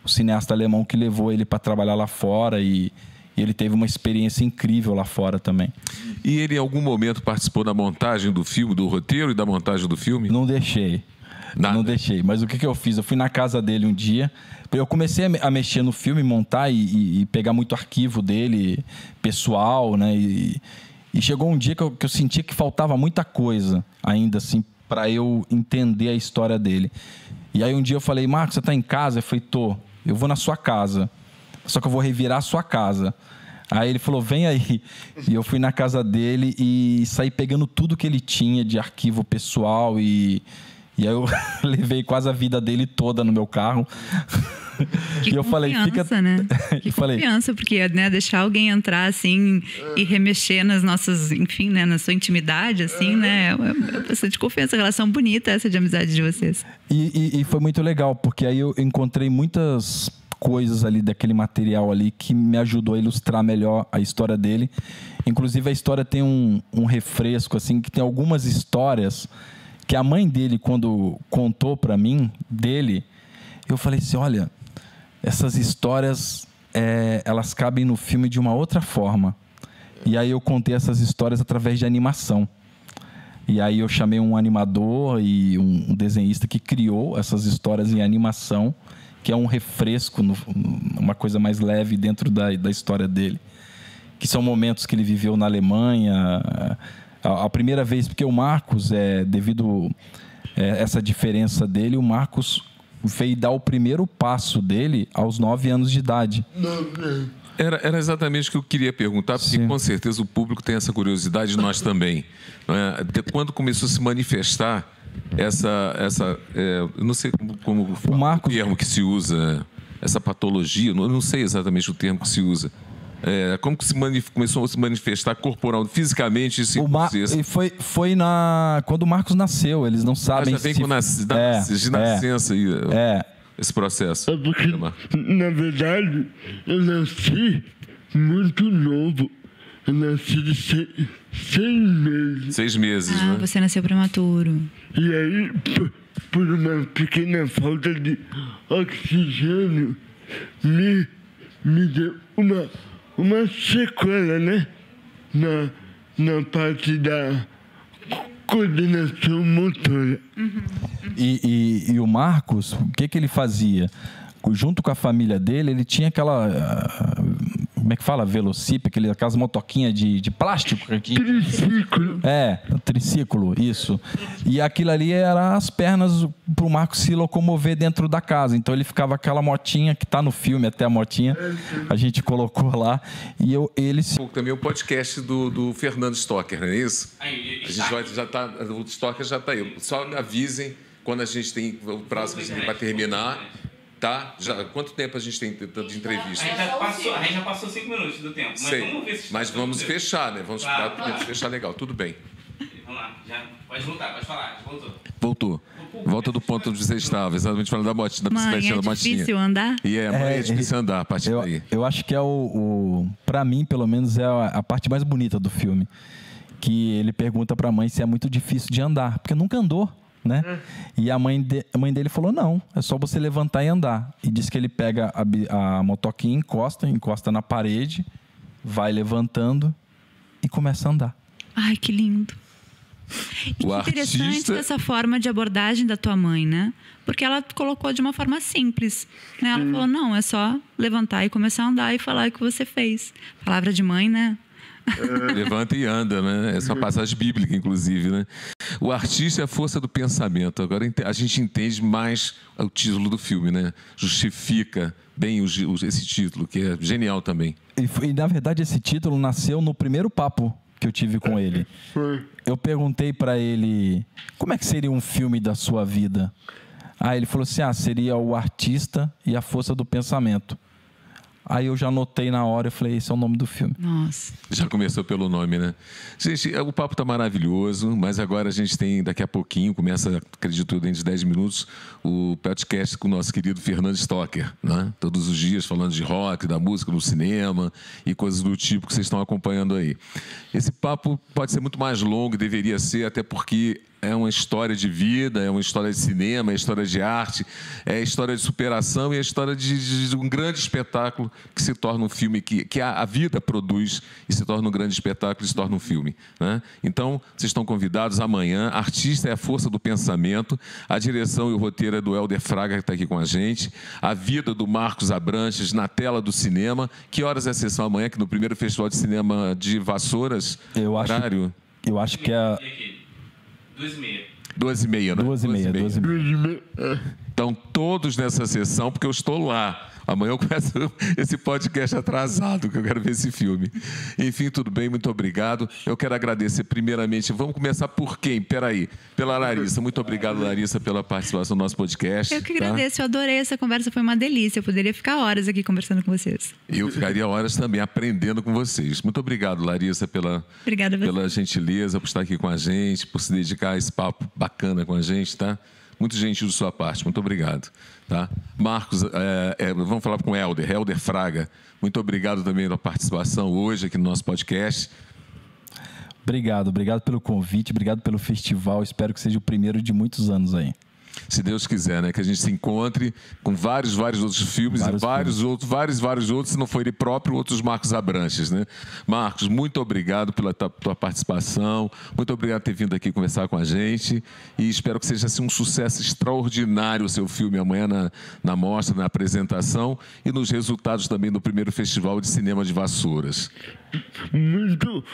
cineasta alemão que levou ele para trabalhar lá fora, e ele teve uma experiência incrível lá fora também. E ele em algum momento participou da montagem do filme, do roteiro e da montagem do filme? Não deixei. Nada. Não deixei. Mas o que eu fiz? Eu fui na casa dele um dia. Eu comecei a mexer no filme, montar e pegar muito arquivo dele, pessoal, né? E chegou um dia que eu sentia que faltava muita coisa ainda, assim, para eu entender a história dele. E aí um dia eu falei, Marcos, você tá em casa? Eu falei, tô. Eu vou na sua casa. Só que eu vou revirar a sua casa. Aí ele falou, vem aí. E eu fui na casa dele e saí pegando tudo que ele tinha de arquivo pessoal e aí eu levei quase a vida dele toda no meu carro. Que e eu falei, fica... né? Que confiança, porque, né, deixar alguém entrar assim e remexer nas nossas, enfim, né, na sua intimidade, assim, né, é bastante confiança, relação bonita essa de amizade de vocês. E foi muito legal, porque aí eu encontrei muitas coisas ali daquele material ali que me ajudou a ilustrar melhor a história dele. Inclusive, a história tem um refresco, assim, que tem algumas histórias que a mãe dele, quando contou para mim, dele, eu falei assim, olha, essas histórias, elas cabem no filme de uma outra forma. E aí eu contei essas histórias através de animação. E aí eu chamei um animador e um desenhista que criou essas histórias em animação, que é um refresco, uma coisa mais leve dentro da história dele. Que são momentos que ele viveu na Alemanha. A primeira vez, porque o Marcos, devido a essa diferença dele, o Marcos veio dar o primeiro passo dele aos 9 anos de idade. Era exatamente o que eu queria perguntar, porque com certeza o público tem essa curiosidade, nós também. Não é? Quando começou a se manifestar eu não sei como o termo que se usa, essa patologia, eu não sei exatamente o termo que se usa. Como que começou a se manifestar corporal, fisicamente? Foi quando o Marcos nasceu, eles não sabem já vem de nascença aí. Esse processo. É porque, na verdade, eu nasci muito novo. Eu nasci de 6 meses. 6 meses, né? Você nasceu prematuro. E aí, por uma pequena falta de oxigênio, me deu uma sequela, né? Na parte da coordenação motora. E o Marcos, o que ele fazia? Junto com a família dele, ele tinha aquela... Como é que fala? Velocípede, aquelas motoquinhas de plástico. Triciclo. Triciclo, isso. E aquilo ali era as pernas para o Marcos se locomover dentro da casa. Então ele ficava aquela motinha que está no filme, até a motinha, a gente colocou lá. E ele... Também o podcast do Fernando Stocker, não é isso? A gente o Stocker já está aí. Só avisem quando a gente tem o prazo para terminar. Tá? Quanto tempo a gente tem de entrevista? A gente já passou 5 minutos do tempo. Mas vamos fechar, né? Vamos fechar legal, tudo bem. Vamos lá, pode voltar, pode falar, voltou. Volta do ponto onde você estava, exatamente falando da motinha, da bicicletinha, da motinha. É difícil andar? É difícil andar a partir daí. Eu acho que pra mim, pelo menos, é a parte mais bonita do filme. Que ele pergunta pra mãe se é muito difícil de andar, porque nunca andou. Né? E a mãe dele falou, não, é só você levantar e andar. E disse que ele pega a motoquinha, encosta na parede, vai levantando e começa a andar. Ai, que lindo. E que interessante essa forma de abordagem da tua mãe, né? Porque ela colocou de uma forma simples, né? Ela falou, não, é só levantar e começar a andar e falar o que você fez. Palavra de mãe, né? Levanta e anda, né? Essa é uma passagem bíblica, inclusive, né? O artista é a força do pensamento. Agora a gente entende mais o título do filme, né? Justifica bem esse título, que é genial também. E na verdade, esse título nasceu no primeiro papo que eu tive com ele. Eu perguntei para ele, como é que seria um filme da sua vida? Ele falou assim, seria o artista e a força do pensamento. Aí eu já anotei na hora e falei, esse é o nome do filme. Nossa. Já começou pelo nome, né? Gente, o papo tá maravilhoso, mas agora a gente tem, daqui a pouquinho, começa, acredito, dentro de 10 minutos, o podcast com o nosso querido Fernando Stocker, né? Todos os dias falando de rock, da música, do cinema e coisas do tipo que vocês estão acompanhando aí. Esse papo pode ser muito mais longo, deveria ser, até porque é uma história de vida, é uma história de cinema, é história de arte, é história de superação e é história de um grande espetáculo que se torna um filme, que a vida produz e se torna um grande espetáculo e se torna um filme, né? Então, vocês estão convidados amanhã. Artista é a força do pensamento. A direção e o roteiro é do Helder Fraga, que está aqui com a gente. A vida do Marcos Abranches na tela do cinema. Que horas é a sessão amanhã? Que no primeiro Festival de Cinema de Vassouras, horário? Eu acho que é... 2h30. 2h30, né? 2h30. Então, todos nessa sessão, porque eu estou lá. Amanhã eu começo esse podcast atrasado, que eu quero ver esse filme. Enfim, tudo bem, muito obrigado. Eu quero agradecer primeiramente, vamos começar por quem? Peraí, pela Larissa. Muito obrigado, Larissa, pela participação no nosso podcast. Eu que agradeço, eu adorei essa conversa, foi uma delícia. Eu poderia ficar horas aqui conversando com vocês. Eu ficaria horas também aprendendo com vocês. Muito obrigado, Larissa, pela gentileza, por estar aqui com a gente, por se dedicar a esse papo bacana com a gente, tá? muito gentil de sua parte. Muito obrigado. Tá? Marcos, vamos falar com o Helder Fraga. Muito obrigado também pela participação hoje aqui no nosso podcast. Obrigado pelo convite, obrigado pelo festival. Espero que seja o primeiro de muitos anos aí. Se Deus quiser, né? Que a gente se encontre com vários outros filmes e vários outros, se não for ele próprio, outros Marcos Abranches, né? Marcos, muito obrigado pela tua participação, muito obrigado por ter vindo aqui conversar com a gente e espero que seja assim, um sucesso extraordinário o seu filme amanhã na mostra, na apresentação e nos resultados também do primeiro Festival de Cinema de Vassouras. Muito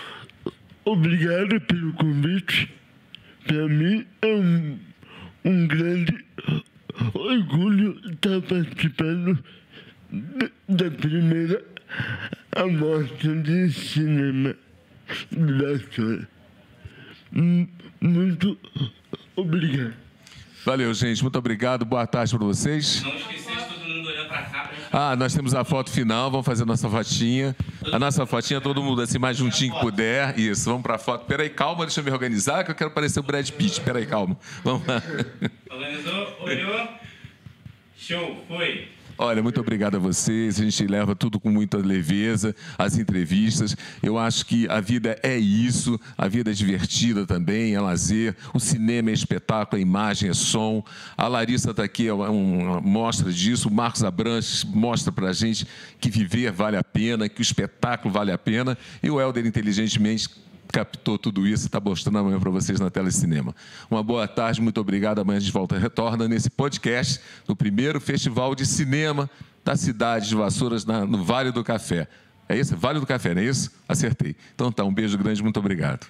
obrigado pelo convite. Para mim é um grande orgulho estar participando da primeira amostra de cinema da Vassouras. Muito obrigado. Valeu, gente. Muito obrigado. Boa tarde para vocês. Não esquecer de todo mundo olhar para cá. Nós temos a foto final. Vamos fazer a nossa fotinha. A nossa fotinha, todo mundo assim, mais juntinho que puder. Isso, vamos para a foto. Peraí, calma, deixa eu me organizar, que eu quero parecer o Brad Pitt. Peraí, calma. Vamos lá. Organizou, olhou. Show, foi. Olha, muito obrigado a vocês. A gente leva tudo com muita leveza, as entrevistas. Eu acho que a vida é isso, a vida é divertida também, é lazer. O cinema é espetáculo, a imagem é som. A Larissa está aqui, é uma mostra disso. O Marcos Abranches mostra para a gente que viver vale a pena, que o espetáculo vale a pena. E o Helder, inteligentemente, captou tudo isso e está mostrando amanhã para vocês na tela de cinema. Uma boa tarde, muito obrigado. Amanhã a gente retorna nesse podcast do primeiro Festival de Cinema da cidade de Vassouras, no Vale do Café. É isso? Vale do Café, não é isso? Acertei. Então tá, um beijo grande, muito obrigado.